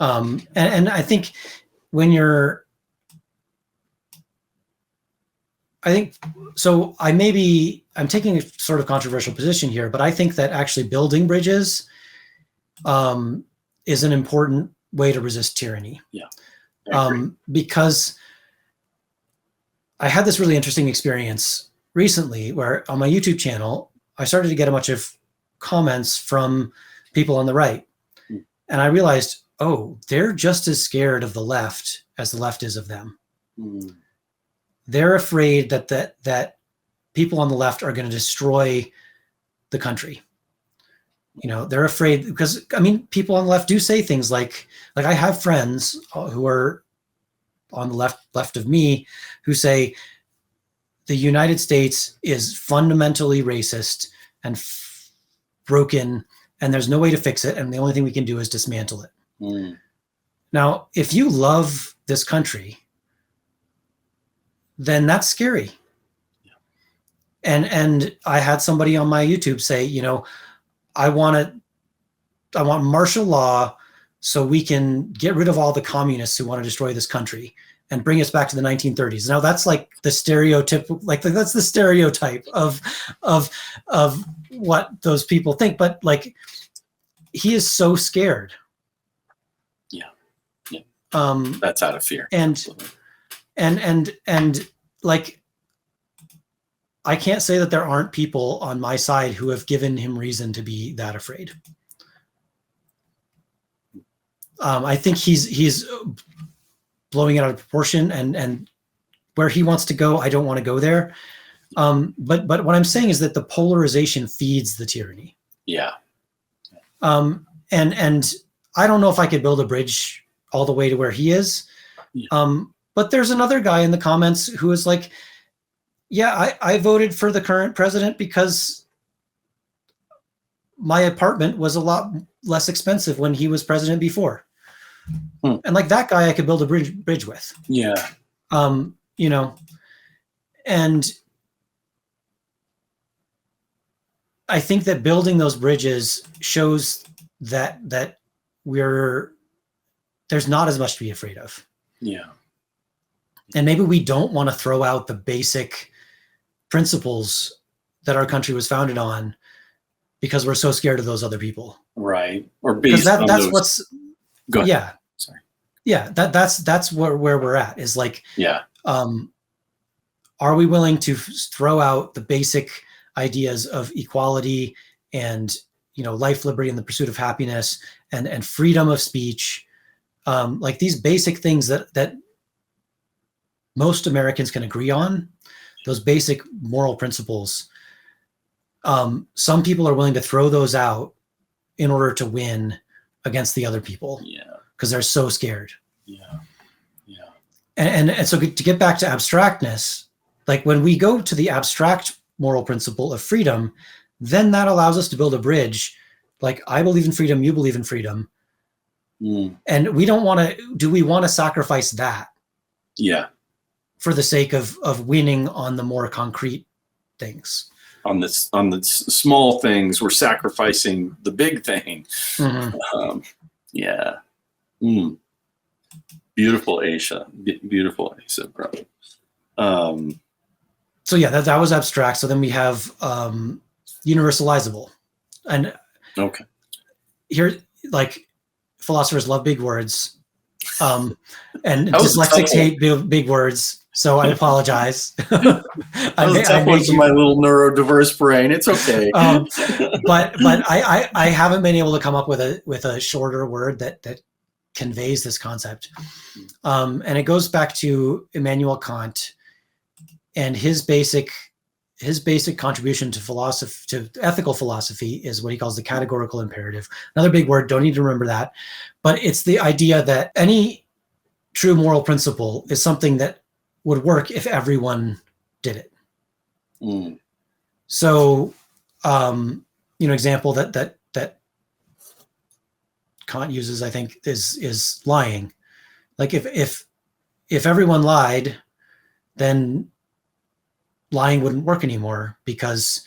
And I think I'm taking a sort of controversial position here, but I think that actually building bridges is an important way to resist tyranny. Because I had this really interesting experience recently where on my YouTube channel, I started to get a bunch of comments from people on the right. And I realized, oh, they're just as scared of the left as the left is of them. They're afraid that people on the left are going to destroy the country. They're afraid because, people on the left do say things like I have friends who are on the left of me who say the United States is fundamentally racist and broken, and there's no way to fix it. And the only thing we can do is dismantle it. Now, if you love this country, then that's scary. And I had somebody on my YouTube say, I want martial law so we can get rid of all the communists who want to destroy this country and bring us back to the 1930s. Now that's like the stereotype, that's the stereotype of what those people think. But like, he is so scared. That's out of fear. And like, I can't say that there aren't people on my side who have given him reason to be that afraid. I think he's blowing it out of proportion, and where he wants to go, I don't want to go there. But what I'm saying is that the polarization feeds the tyranny. And I don't know if I could build a bridge all the way to where he is. But there's another guy in the comments who is like, yeah, I voted for the current president because my apartment was a lot less expensive when he was president before. And like that guy I could build a bridge with. And I think that building those bridges shows that there's not as much to be afraid of. And maybe we don't want to throw out the basic principles that our country was founded on because we're so scared of those other people. Right. Or based on that's those. what's Go ahead. Yeah. Sorry. Yeah. That's where we're at is like, are we willing to throw out the basic ideas of equality and, life, liberty, and the pursuit of happiness and freedom of speech? Like these basic things that most Americans can agree on, those basic moral principles. Some people are willing to throw those out in order to win against the other people. Because they're so scared. And so to get back to abstractness, like when we go to the abstract moral principle of freedom, then that allows us to build a bridge. Like I believe in freedom, you believe in freedom. And we don't want to, do we want to sacrifice that? For the sake of winning on the more concrete things. On the small things, we're sacrificing the big thing. Beautiful Asa. Beautiful Asa, bro. So yeah, that was abstract. So then we have universalizable. And here, like philosophers love big words. And That was dyslexics tough. hate big words, so I apologize. That was a tough one for my little neurodiverse brain. It's okay. But I haven't been able to come up with a shorter word that conveys this concept. And it goes back to Immanuel Kant and his basic contribution to ethical philosophy is what he calls the categorical imperative. Another big word, don't need to remember that. But it's the idea that any true moral principle is something that would work if everyone did it. So, example that Kant uses, I think, is lying. Like if everyone lied, then lying wouldn't work anymore, because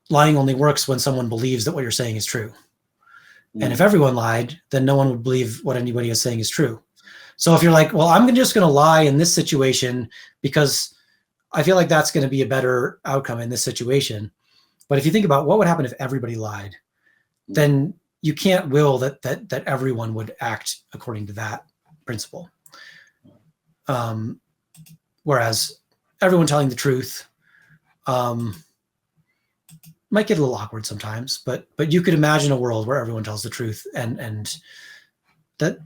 lying only works when someone believes that what you're saying is true. And if everyone lied, then no one would believe what anybody is saying is true. So if you're like, well, I'm just going to lie in this situation because I feel like that's going to be a better outcome in this situation. But if you think about what would happen if everybody lied, then you can't will that everyone would act according to that principle. Whereas everyone telling the truth might get a little awkward sometimes, but you could imagine a world where everyone tells the truth, and that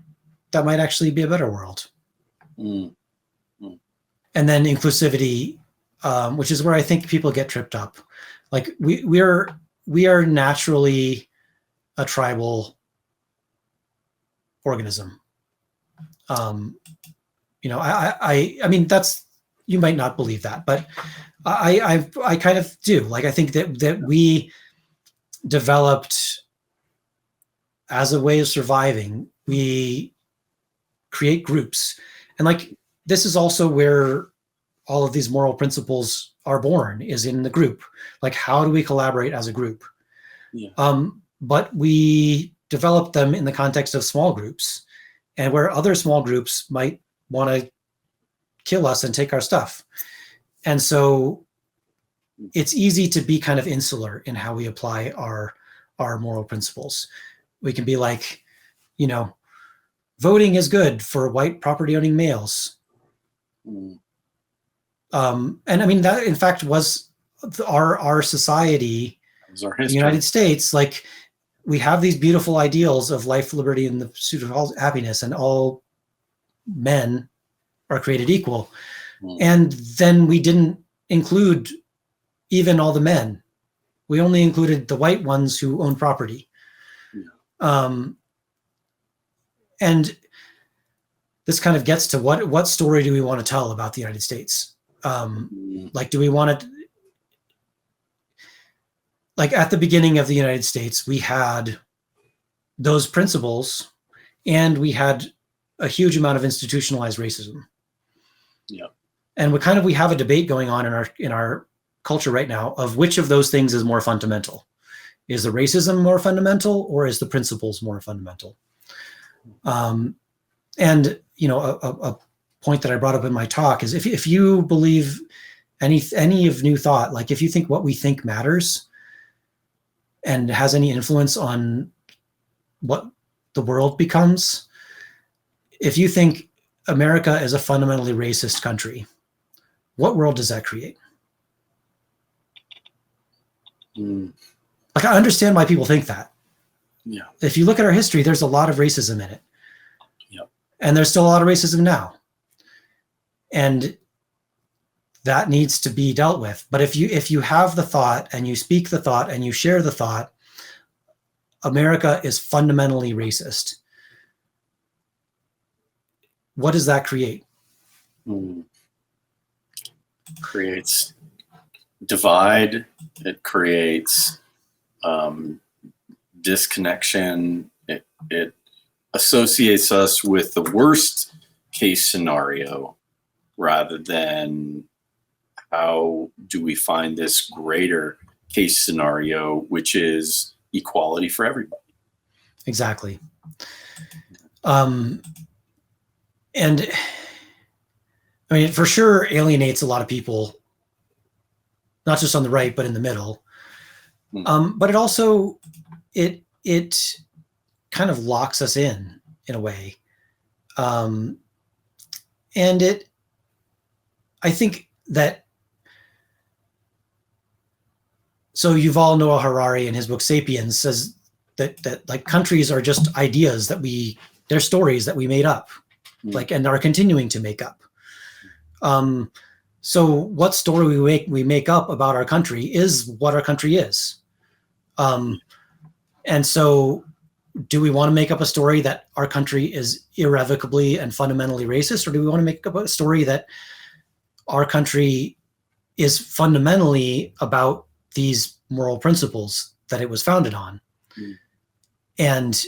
might actually be a better world. And then inclusivity, which is where I think people get tripped up. Like we are naturally a tribal organism. I mean, that's, you might not believe that, but I kind of do. Like, I think that we developed as a way of surviving. We create groups, and like, this is also where all of these moral principles are born, is in the group. Like, how do we collaborate as a group? But we develop them in the context of small groups, and where other small groups might want to kill us and take our stuff. And so it's easy to be kind of insular in how we apply our moral principles. We can be like, voting is good for white property owning males. And I mean, that in fact was our society, our history. The United States. Like, we have these beautiful ideals of life, liberty, and the pursuit of all happiness, and all men are created equal. And then we didn't include even all the men. We only included the white ones who own property. And this kind of gets to what story do we want to tell about the United States? Like, do we want to, like, at the beginning of the United States, we had those principles, and we had a huge amount of institutionalized racism. And we have a debate going on in our culture right now of which of those things is more fundamental. Is the racism more fundamental, or is the principles more fundamental? And a point that I brought up in my talk is, if you believe any of New Thought, like if you think what we think matters and has any influence on what the world becomes, if you think America is a fundamentally racist country, what world does that create? Like, I understand why people think that. If you look at our history, there's a lot of racism in it. And there's still a lot of racism now. And that needs to be dealt with. But if you have the thought, and you speak the thought, and you share the thought, America is fundamentally racist, what does that create? Creates divide. It creates disconnection. It associates us with the worst case scenario, rather than how do we find this greater case scenario, which is equality for everybody. Exactly. And I mean, for sure alienates a lot of people, not just on the right, but in the middle. But it also, it kind of locks us in a way. And I think that, so Yuval Noah Harari in his book Sapiens says that like countries are just ideas that they're stories that we made up, like, and are continuing to make up. So what story we make up about our country is what our country is. And so do we want to make up a story that our country is irrevocably and fundamentally racist, or do we want to make up a story that our country is fundamentally about these moral principles that it was founded on? And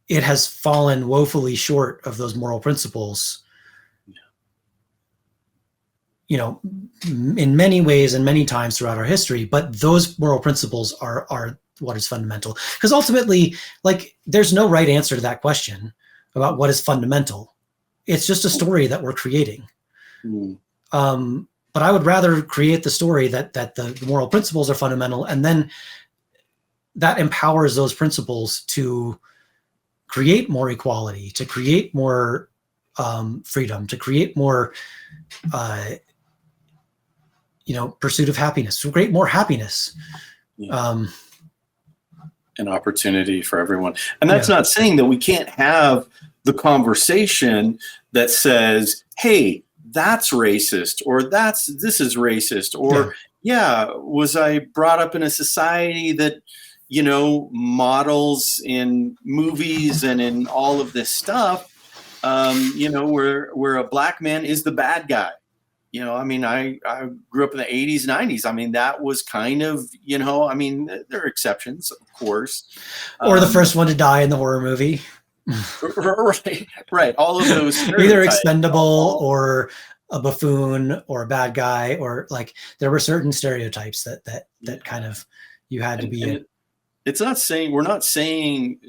it has fallen woefully short of those moral principles, you know, in many ways and many times throughout our history. But those moral principles are what is fundamental. Because ultimately, like, there's no right answer to that question about what is fundamental. It's just a story that we're creating. But I would rather create the story that the moral principles are fundamental, and then that empowers those principles to create more equality, to create more freedom, to create more, pursuit of happiness, to create more happiness. An opportunity for everyone. And that's not saying that we can't have the conversation that says, hey, that's racist, or this is racist, or was I brought up in a society that, models in movies and in all of this stuff, where a black man is the bad guy. I grew up in the 80s, 90s. I mean, that was kind of, there are exceptions, of course. Or the first one to die in the horror movie. Right. All of those either expendable or a buffoon or a bad guy, or like there were certain stereotypes that kind of you had to be in. It's not saying, we're not saying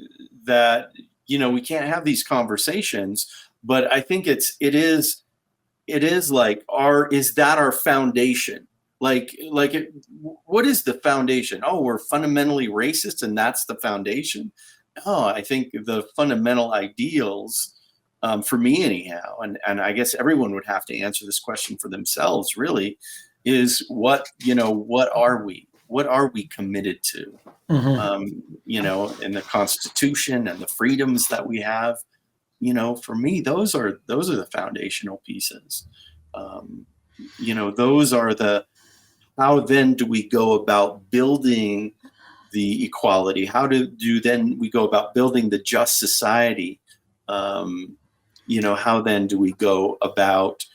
that, we can't have these conversations, but I think it is like is that our foundation? What is the foundation? Oh, we're fundamentally racist and that's the foundation? Oh, I think the fundamental ideals, for me anyhow, and I guess everyone would have to answer this question for themselves, really, is what are we? What are we committed to? In the Constitution and the freedoms that we have. For me, those are the foundational pieces. Those are how then do we go about building the equality? How do then we go about building the just society? How then do we go about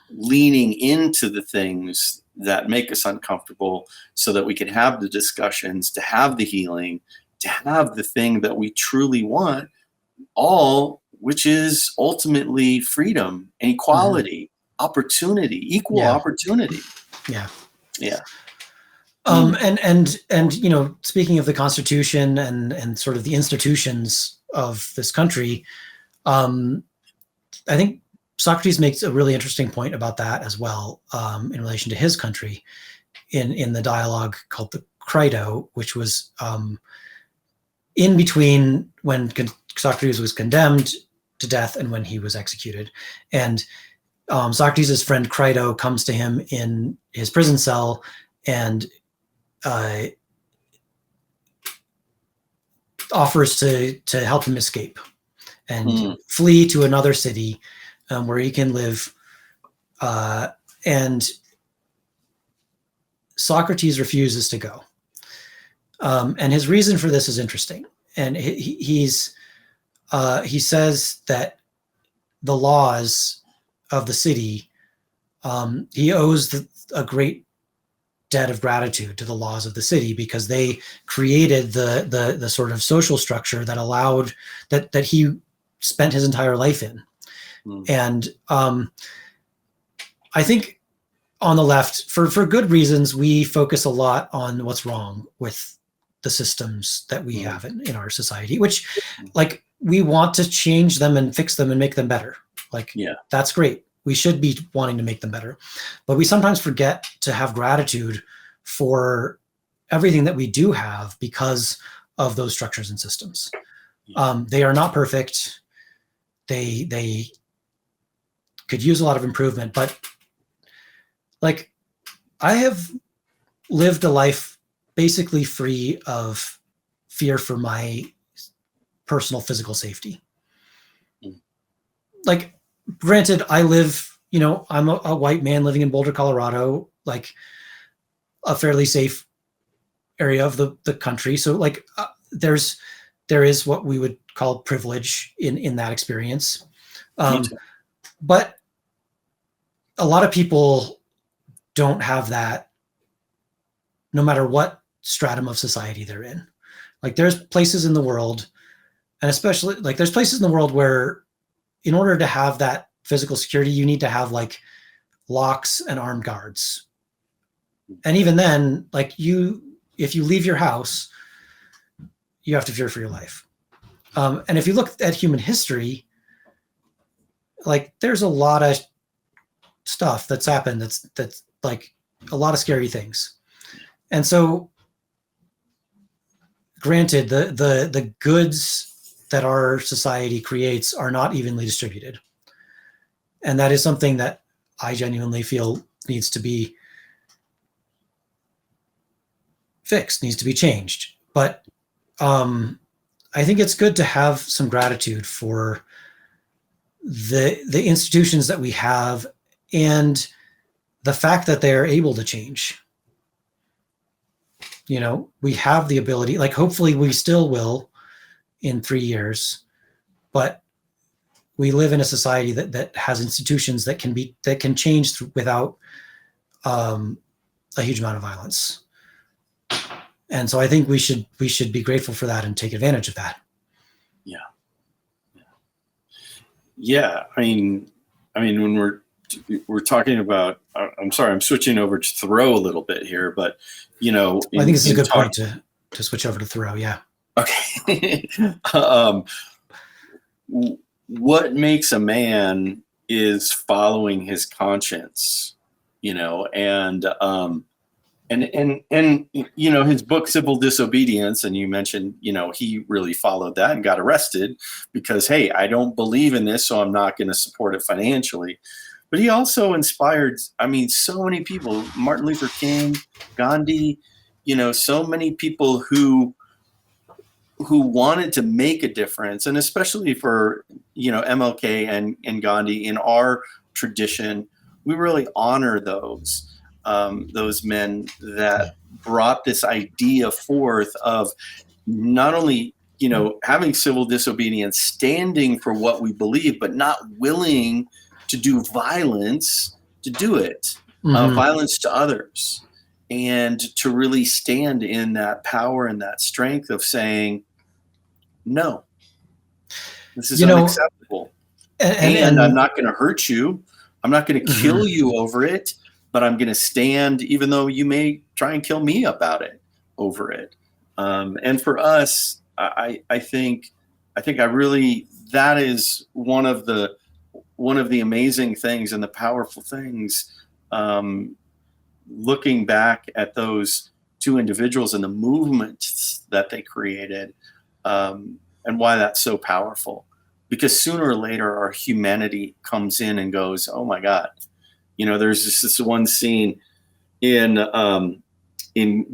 leaning into the things that make us uncomfortable so that we can have the discussions, to have the healing, to have the thing that we truly want, all which is ultimately freedom and equality, opportunity, equal opportunity. And speaking of the Constitution and sort of the institutions of this country, I think Socrates makes a really interesting point about that as well, in relation to his country, in the dialogue called the Crito, which was in between when Socrates was condemned to death and when he was executed. And Socrates' friend Crito comes to him in his prison cell and offers to help him escape and flee to another city where he can live. And Socrates refuses to go. And his reason for this is interesting. And he says that the laws of the city, he owes a great debt of gratitude to the laws of the city, because they created the sort of social structure that allowed that he spent his entire life in. And I think on the left, for good reasons, we focus a lot on what's wrong with the systems that we have in our society, which, like, we want to change them and fix them and make them better. That's great. We should be wanting to make them better. But we sometimes forget to have gratitude for everything that we do have because of those structures and systems. They are not perfect. They could use a lot of improvement, but like I have lived a life basically free of fear for my personal physical safety. Like, granted, I live, I'm a white man living in Boulder, Colorado, like a fairly safe area of the country. So like there is what we would call privilege in that experience. But a lot of people don't have that no matter what stratum of society they're in. Like there's places in the world, and especially like there's places in the world where in order to have that physical security, you need to have like locks and armed guards. And even then, like if you leave your house, you have to fear for your life. And if you look at human history, like there's a lot of stuff that's happened that's like a lot of scary things. And so granted, the goods that our society creates are not evenly distributed. And that is something that I genuinely feel needs to be fixed, needs to be changed. But I think it's good to have some gratitude for the institutions that we have and the fact that they are able to change. We have the ability, like hopefully we still will in 3 years, but we live in a society that has institutions that can change without a huge amount of violence. And so I think we should be grateful for that and take advantage of that. Yeah. I mean, when we're talking about, I'm sorry, I'm switching over to Thoreau a little bit here, but I think this is a good point to switch over to Thoreau. Yeah. Okay. What makes a man is following his conscience, and his book Civil Disobedience, and you mentioned, he really followed that and got arrested because, hey, I don't believe in this, so I'm not going to support it financially. But he also inspired, so many people, Martin Luther King, Gandhi, so many people who wanted to make a difference, and especially for, MLK and Gandhi in our tradition, we really honor those men that brought this idea forth of not only, having civil disobedience, standing for what we believe, but not willing to do violence to do it, violence to others, and to really stand in that power and that strength of saying, no, this is unacceptable. And I'm not going to hurt you. I'm not going to kill you over it, but I'm going to stand, even though you may try and kill me about it, over it. And for us, I think that is one of the amazing things and the powerful things, looking back at those two individuals and the movements that they created, and why that's so powerful. Because sooner or later, our humanity comes in and goes, oh my God. There's just this one scene in the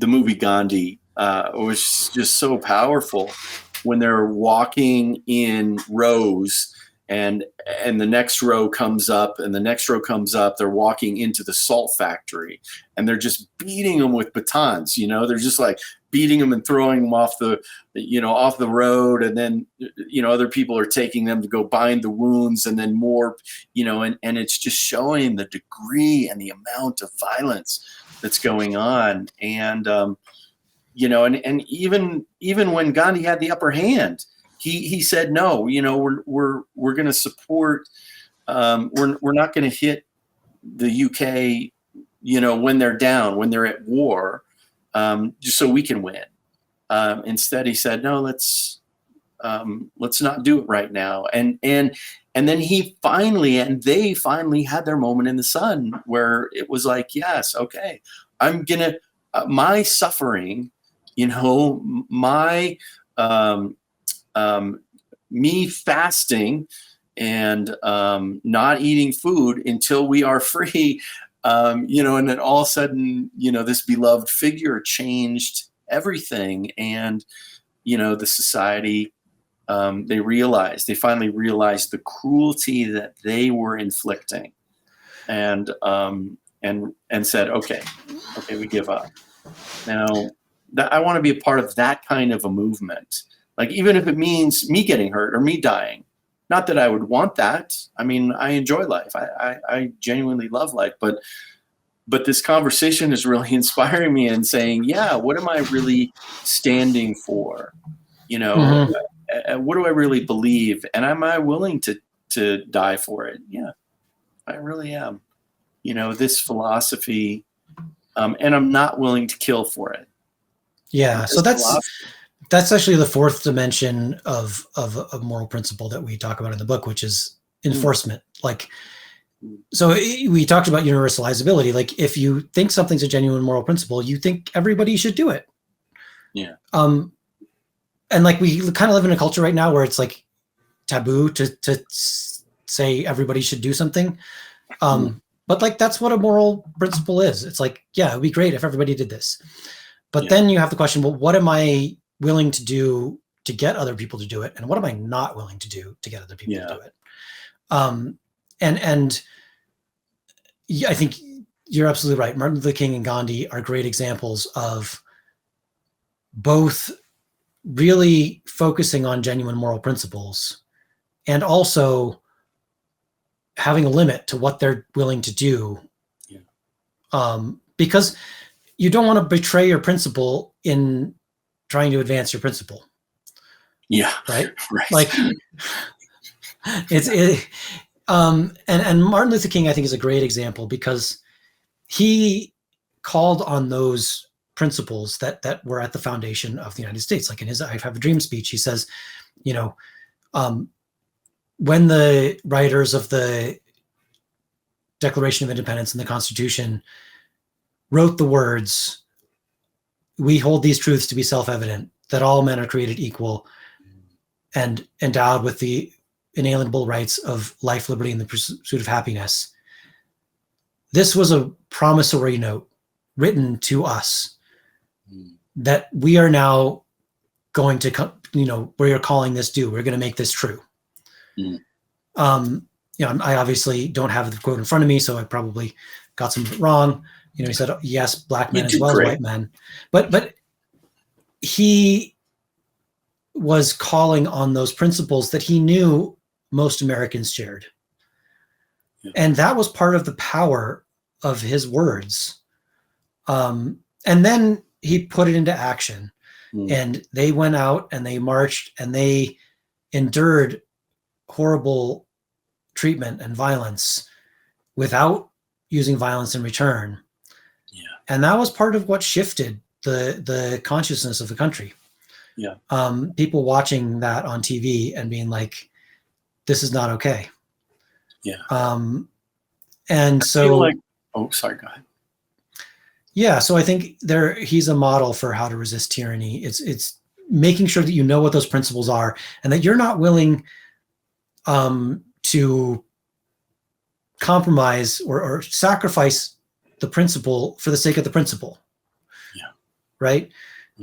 movie Gandhi, it was just so powerful when they're walking in rows, and the next row comes up, and the next row comes up. They're walking into the salt factory, and they're just beating them with batons. They're just like beating them and throwing them off the road, and then other people are taking them to go bind the wounds, and then more, and it's just showing the degree and the amount of violence that's going on, and and even when Gandhi had the upper hand, he said, no, we're going to support, we're not going to hit the UK, when they're down, when they're at war, just so we can win. Instead, he said, no, let's not do it right now. And then they finally had their moment in the sun where it was like, yes, okay, I'm going to, my suffering, my me fasting and not eating food until we are free, and then all of a sudden, this beloved figure changed everything. And, the society, they finally realized the cruelty that they were inflicting, and said, okay, we give up. Now, I want to be a part of that kind of a movement. Like, even if it means me getting hurt or me dying. Not that I would want that. I mean, I enjoy life. I genuinely love life. But this conversation is really inspiring me and saying, yeah, what am I really standing for? What do I really believe? And am I willing to die for it? Yeah, I really am. This philosophy, and I'm not willing to kill for it. Yeah, so that's actually the fourth dimension of a moral principle that we talk about in the book, which is enforcement. Like, so we talked about universalizability. Like, if you think something's a genuine moral principle, you think everybody should do it. Yeah. And like, we kind of live in a culture right now where it's like taboo to say everybody should do something. But like, that's what a moral principle is. It's like, yeah, it'd be great if everybody did this. But then you have the question, well, what am I willing to do to get other people to do it? And what am I not willing to do to get other people to do it? And I think you're absolutely right. Martin Luther King and Gandhi are great examples of both really focusing on genuine moral principles and also having a limit to what they're willing to do. Because you don't want to betray your principle in trying to advance your principle. Yeah. Right. Right. Like, and Martin Luther King, I think, is a great example because he called on those principles that were at the foundation of the United States. Like in his "I Have a Dream" speech, he says, when the writers of the Declaration of Independence and the Constitution wrote the words, "We hold these truths to be self-evident, that all men are created equal and endowed with the inalienable rights of life, liberty, and the pursuit of happiness." This was a promissory note written to us that we are now going to, we are calling this due. We're going to make this true. I obviously don't have the quote in front of me, so I probably got some of it wrong. He said, yes, black men as well as white men. But he was calling on those principles that he knew most Americans shared. And that was part of the power of his words. And then he put it into action. And they went out and they marched and they endured horrible treatment and violence without using violence in return. And that was part of what shifted the consciousness of the country. People watching that on TV and being like, this is not okay. And so, sorry, go ahead. Yeah, so I think he's a model for how to resist tyranny. It's making sure that you know what those principles are and that you're not willing to compromise or sacrifice the principle for the sake of the principle. Right?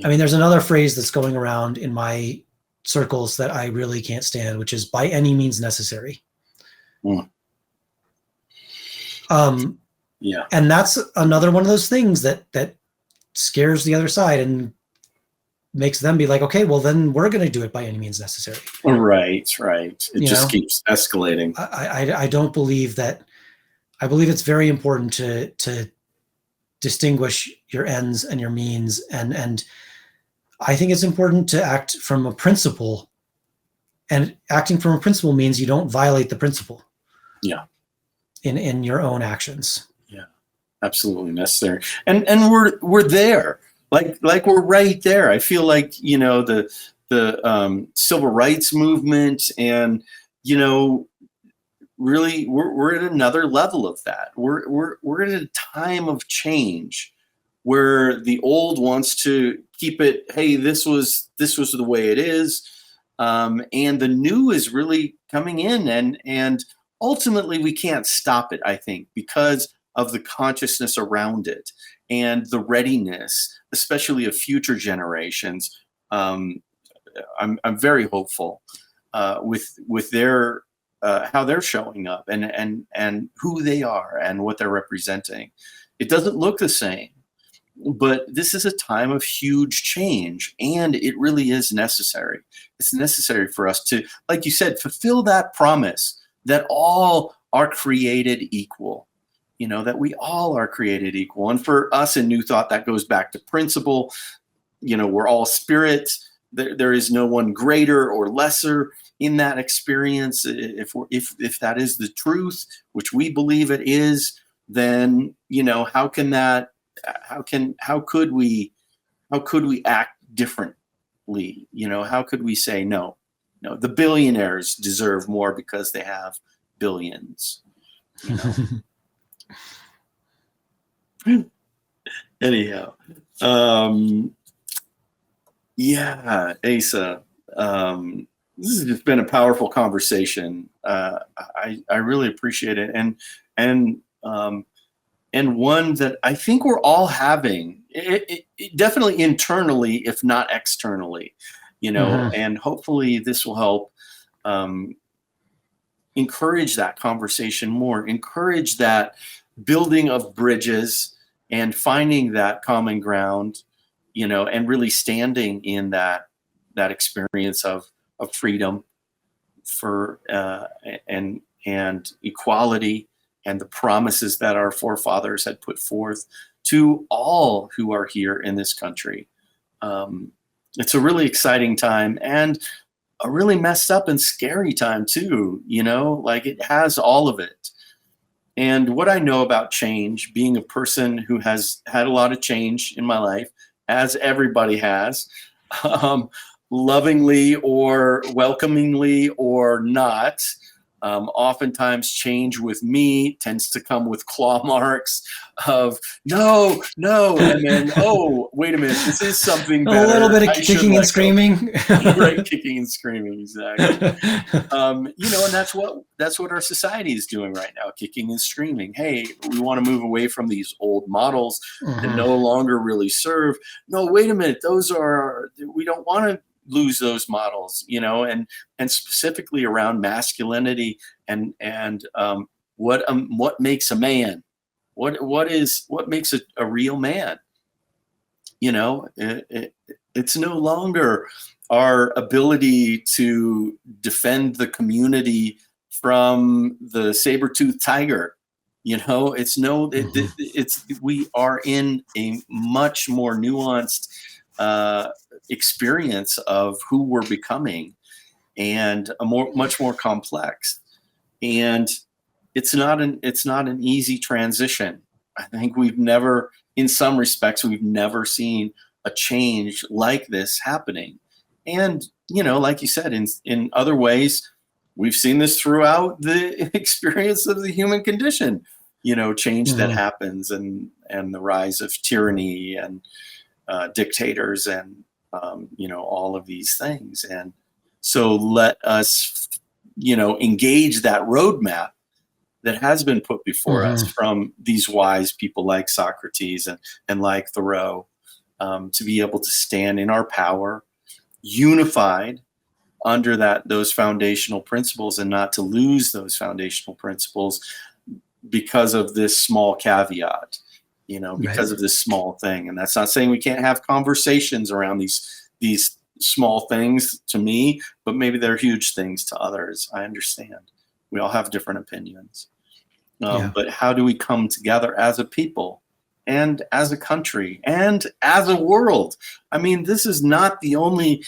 I mean, there's another phrase that's going around in my circles that I really can't stand, which is by any means necessary. And that's another one of those things that scares the other side and makes them be like, okay, well then we're going to do it by any means necessary. Right. It just keeps escalating. I don't believe that. I believe it's very important to distinguish your ends and your means. And I think it's important to act from a principle, and acting from a principle means you don't violate the principle. In your own actions. Absolutely necessary. And we're there. Like we're right there. I feel like, the civil rights movement and, really we're at another level of that. We're at a time of change where the old wants to keep it, hey, this was the way it is. And the new is really coming in, and ultimately we can't stop it, I think, because of the consciousness around it and the readiness, especially of future generations. I'm very hopeful with their how they're showing up and who they are and what they're representing. It doesn't look the same, but this is a time of huge change, and it really is necessary. It's necessary for us to, like you said, fulfill that promise that all are created equal. That we all are created equal. And for us in New Thought, that goes back to principle. We're all spirits. There is no one greater or lesser in that experience. If that is the truth, which we believe it is, then how could we act differently? How could we say no, the billionaires deserve more because they have billions? Anyhow, yeah, Asa, this has just been a powerful conversation. I really appreciate it, and one that I think we're all having, it definitely internally, if not externally, and hopefully this will help encourage that conversation more, encourage that building of bridges and finding that common ground, and really standing in that experience of freedom for and equality, and the promises that our forefathers had put forth to all who are here in this country. It's a really exciting time, and a really messed up and scary time too, like it has all of it. And what I know about change, being a person who has had a lot of change in my life, as everybody has, lovingly or welcomingly or not, oftentimes change with me tends to come with claw marks of no, and then, oh, wait a minute, this is something better. A little bit of kicking and screaming. Right, kicking and screaming, exactly. And that's what our society is doing right now, kicking and screaming. Hey, we want to move away from these old models that no longer really serve. No, wait a minute, we don't want to lose those models, and specifically around masculinity and what makes a man, what makes a real man. It's no longer our ability to defend the community from the saber-toothed tiger. We are in a much more nuanced experience of who we're becoming, and much more complex. And it's not an easy transition. I think in some respects, we've never seen a change like this happening. And, like you said, in other ways, we've seen this throughout the experience of the human condition, change that happens, and the rise of tyranny and dictators and, all of these things. And so let us, engage that roadmap that has been put before us from these wise people like Socrates and like Thoreau, to be able to stand in our power, unified under those foundational principles, and not to lose those foundational principles because of this small caveat, because of this small thing. And that's not saying we can't have conversations around these small things to me, but maybe they're huge things to others. I understand. We all have different opinions. But how do we come together as a people and as a country and as a world? I mean, this is not the only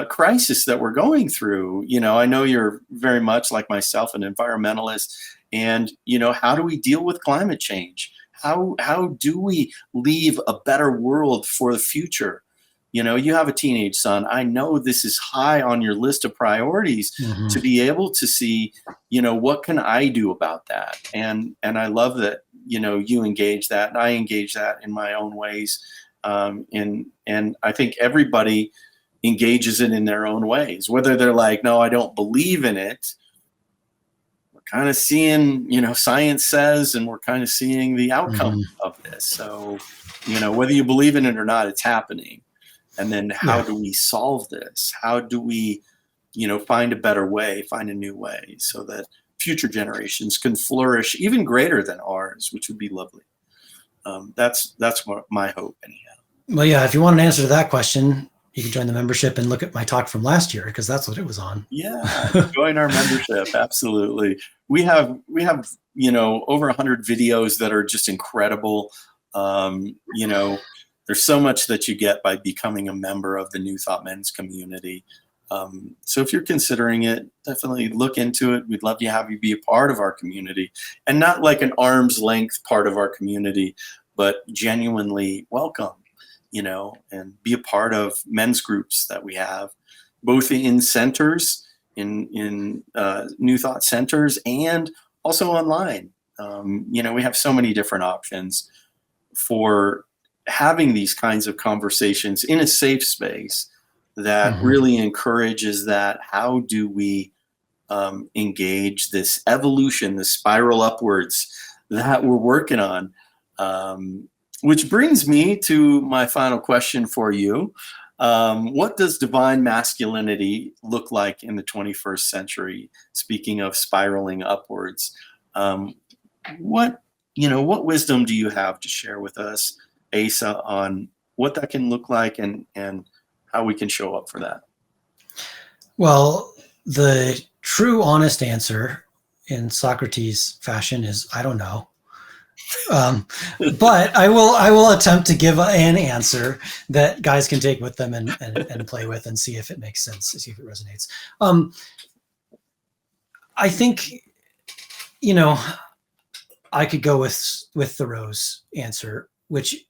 crisis that we're going through. I know you're very much like myself, an environmentalist. And, how do we deal with climate change? How do we leave a better world for the future? You have a teenage son. I know this is high on your list of priorities, to be able to see, what can I do about that? And I love that, you engage that, and I engage that in my own ways. And I think everybody engages it in their own ways. Whether they're like, no, I don't believe in it, we're kind of seeing, science says, and we're kind of seeing the outcome of this. So, whether you believe in it or not, it's happening. And then how do we solve this? How do we, find a better way, find a new way so that future generations can flourish even greater than ours, which would be lovely. That's what my hope, anyhow. Well, yeah, if you want an answer to that question, you can join the membership and look at my talk from last year, because that's what it was on. Yeah, join our membership. Absolutely. We have over 100 videos that are just incredible. There's so much that you get by becoming a member of the New Thought Men's community. So if you're considering it, definitely look into it. We'd love to have you be a part of our community, and not like an arm's length part of our community, but genuinely welcome, and be a part of men's groups that we have, both in centers, in New Thought centers, and also online. We have so many different options for having these kinds of conversations in a safe space that really encourages that. How do we engage this evolution, this spiral upwards that we're working on? Which brings me to my final question for you. What does divine masculinity look like in the 21st century? Speaking of spiraling upwards, what wisdom do you have to share with us, Asa, on what that can look like and how we can show up for that? Well, the true honest answer in Socrates fashion is, I don't know. But I will attempt to give an answer that guys can take with them and play with and see if it makes sense, see if it resonates. I think, I could go with Thoreau's answer, which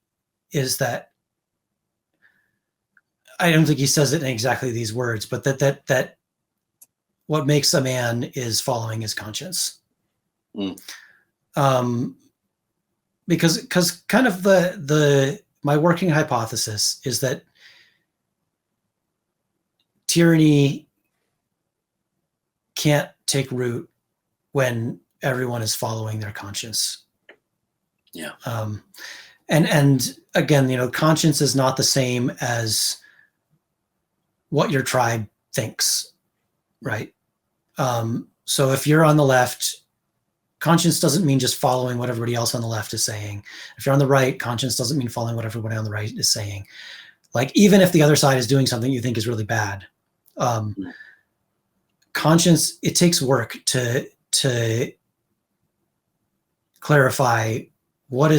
is that, I don't think he says it in exactly these words, but that what makes a man is following his conscience. Because kind of my working hypothesis is that tyranny can't take root when everyone is following their conscience. Yeah. And again, conscience is not the same as what your tribe thinks, right? So if you're on the left, conscience doesn't mean just following what everybody else on the left is saying. If you're on the right, conscience doesn't mean following what everybody on the right is saying. Like, even if the other side is doing something you think is really bad, conscience, it takes work to clarify what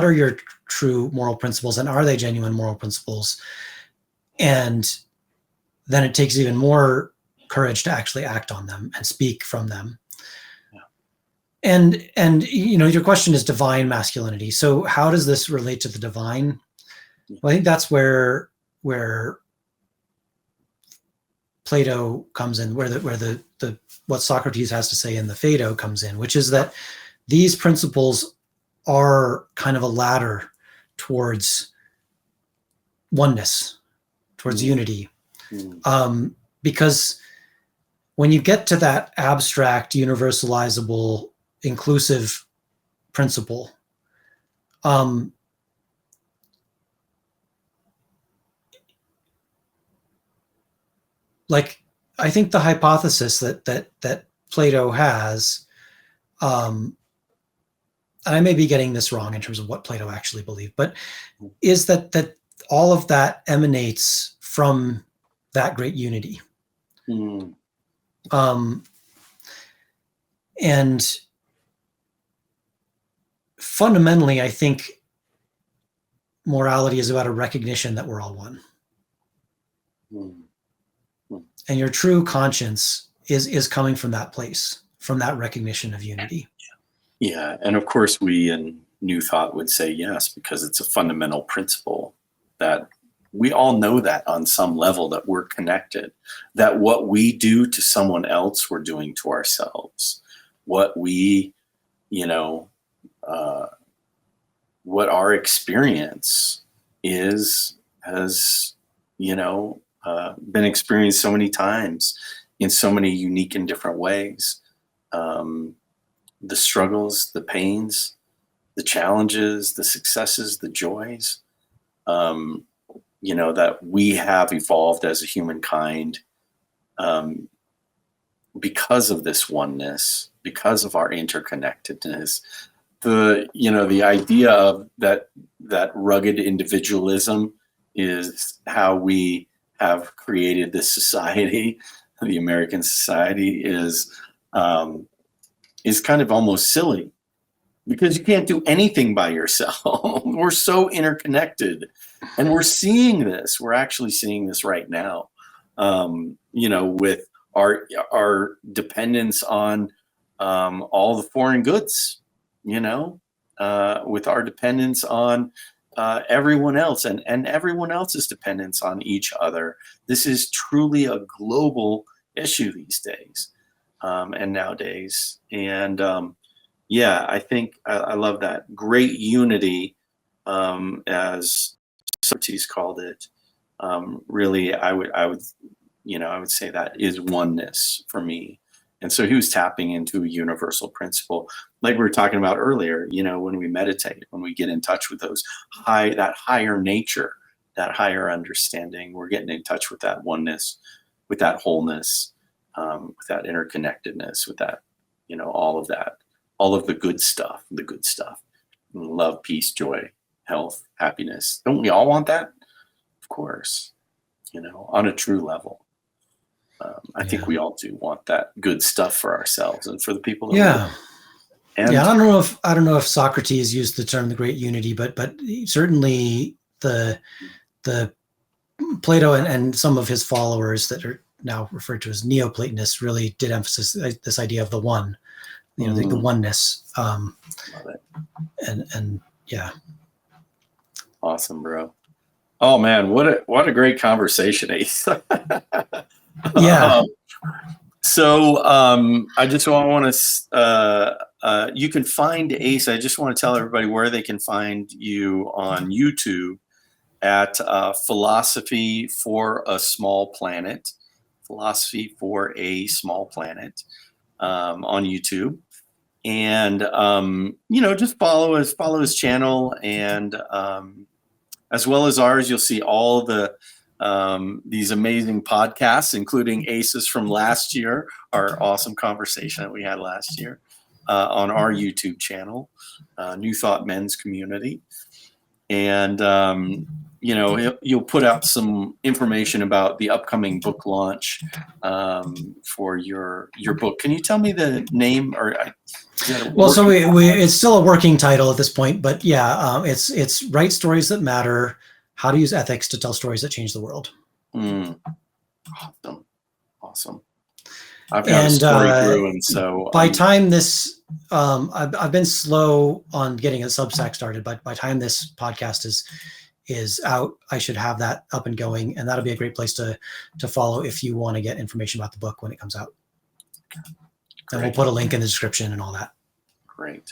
are your true moral principles, and are they genuine moral principles? And then it takes even more courage to actually act on them and speak from them. And your question is divine masculinity. So how does this relate to the divine? Well, I think that's where Plato comes in, where the what Socrates has to say in the Phaedo comes in, which is that these principles are kind of a ladder towards oneness, towards unity. Because when you get to that abstract, universalizable, inclusive principle, like, I think the hypothesis that Plato has, and I may be getting this wrong in terms of what Plato actually believed, but is that all of that emanates from that great unity. And fundamentally, I think morality is about a recognition that we're all one. And your true conscience is coming from that place, from that recognition of unity. Yeah, and of course we in New Thought would say yes, because it's a fundamental principle that we all know that on some level, that we're connected, that what we do to someone else, we're doing to ourselves. What we, what our experience is, has, been experienced so many times in so many unique and different ways. The struggles, the pains, the challenges, the successes, the joys, that we have evolved as a humankind because of this oneness, because of our interconnectedness. The idea of that rugged individualism is how we have created this society. The American society is kind of almost silly, because you can't do anything by yourself. We're so interconnected, and we're seeing this. We're actually seeing this right now, with our dependence on all the foreign goods, with our dependence on everyone else and everyone else's dependence on each other. This is truly a global issue these days and nowadays. And I think I love that great unity, as Socrates called it. Really, I would say that is oneness for me. And so he was tapping into a universal principle, like we were talking about earlier. When we meditate, when we get in touch with that higher nature, that higher understanding, we're getting in touch with that oneness, with that wholeness, with that interconnectedness, with that, all of that. All of the good stuff, love, peace, joy, health, happiness. Don't we all want that? Of course, on a true level. I think we all do want that good stuff for ourselves and for the people that live. And I don't know if Socrates used the term the great unity, but certainly the Plato and some of his followers that are now referred to as Neoplatonists really did emphasize this idea of the one. The oneness. Love it. And yeah. Awesome, bro. Oh man, what a great conversation, Ace. Yeah. I just want to, you can find Ace. I just want to tell everybody where they can find you on YouTube at Philosophy for a Small Planet. Philosophy for a Small Planet. On YouTube, and just follow his channel, and as well as ours. You'll see all the these amazing podcasts, including Aces from last year, our awesome conversation that we had last year on our YouTube channel, New Thought Men's Community, and you'll put out some information about the upcoming book launch for your book. Can you tell me the name? So it's still a working title at this point, but it's Write Stories That Matter: How to Use Ethics to Tell Stories That Change the World. Awesome. I've got a story brewing, so by time this, I've been slow on getting a Substack started, but by time this podcast is out, I should have that up and going, and that'll be a great place to follow if you want to get information about the book when it comes out. And we'll put a link in the description and all that. Great.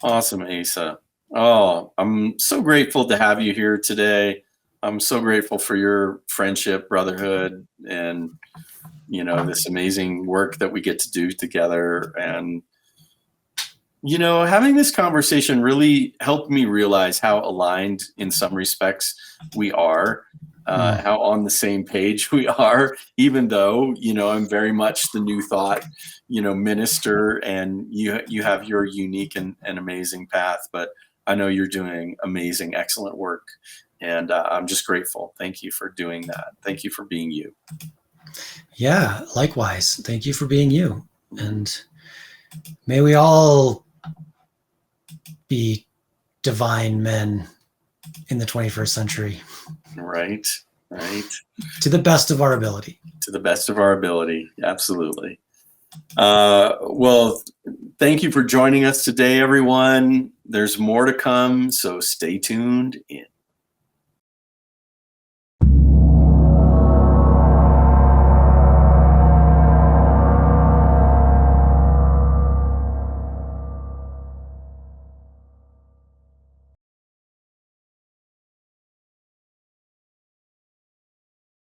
Awesome, Asa. Oh, I'm so grateful to have you here today. I'm so grateful for your friendship, brotherhood, and this amazing work that we get to do together. And having this conversation really helped me realize how aligned in some respects we are, how on the same page we are, even though, I'm very much the New Thought, minister, and you have your unique and amazing path, but I know you're doing amazing, excellent work. And I'm just grateful. Thank you for doing that. Thank you for being you. Yeah, likewise. Thank you for being you. And may we all be divine men in the 21st century. Right. To the best of our ability. Absolutely. Well, thank you for joining us today, everyone. There's more to come, so stay tuned in.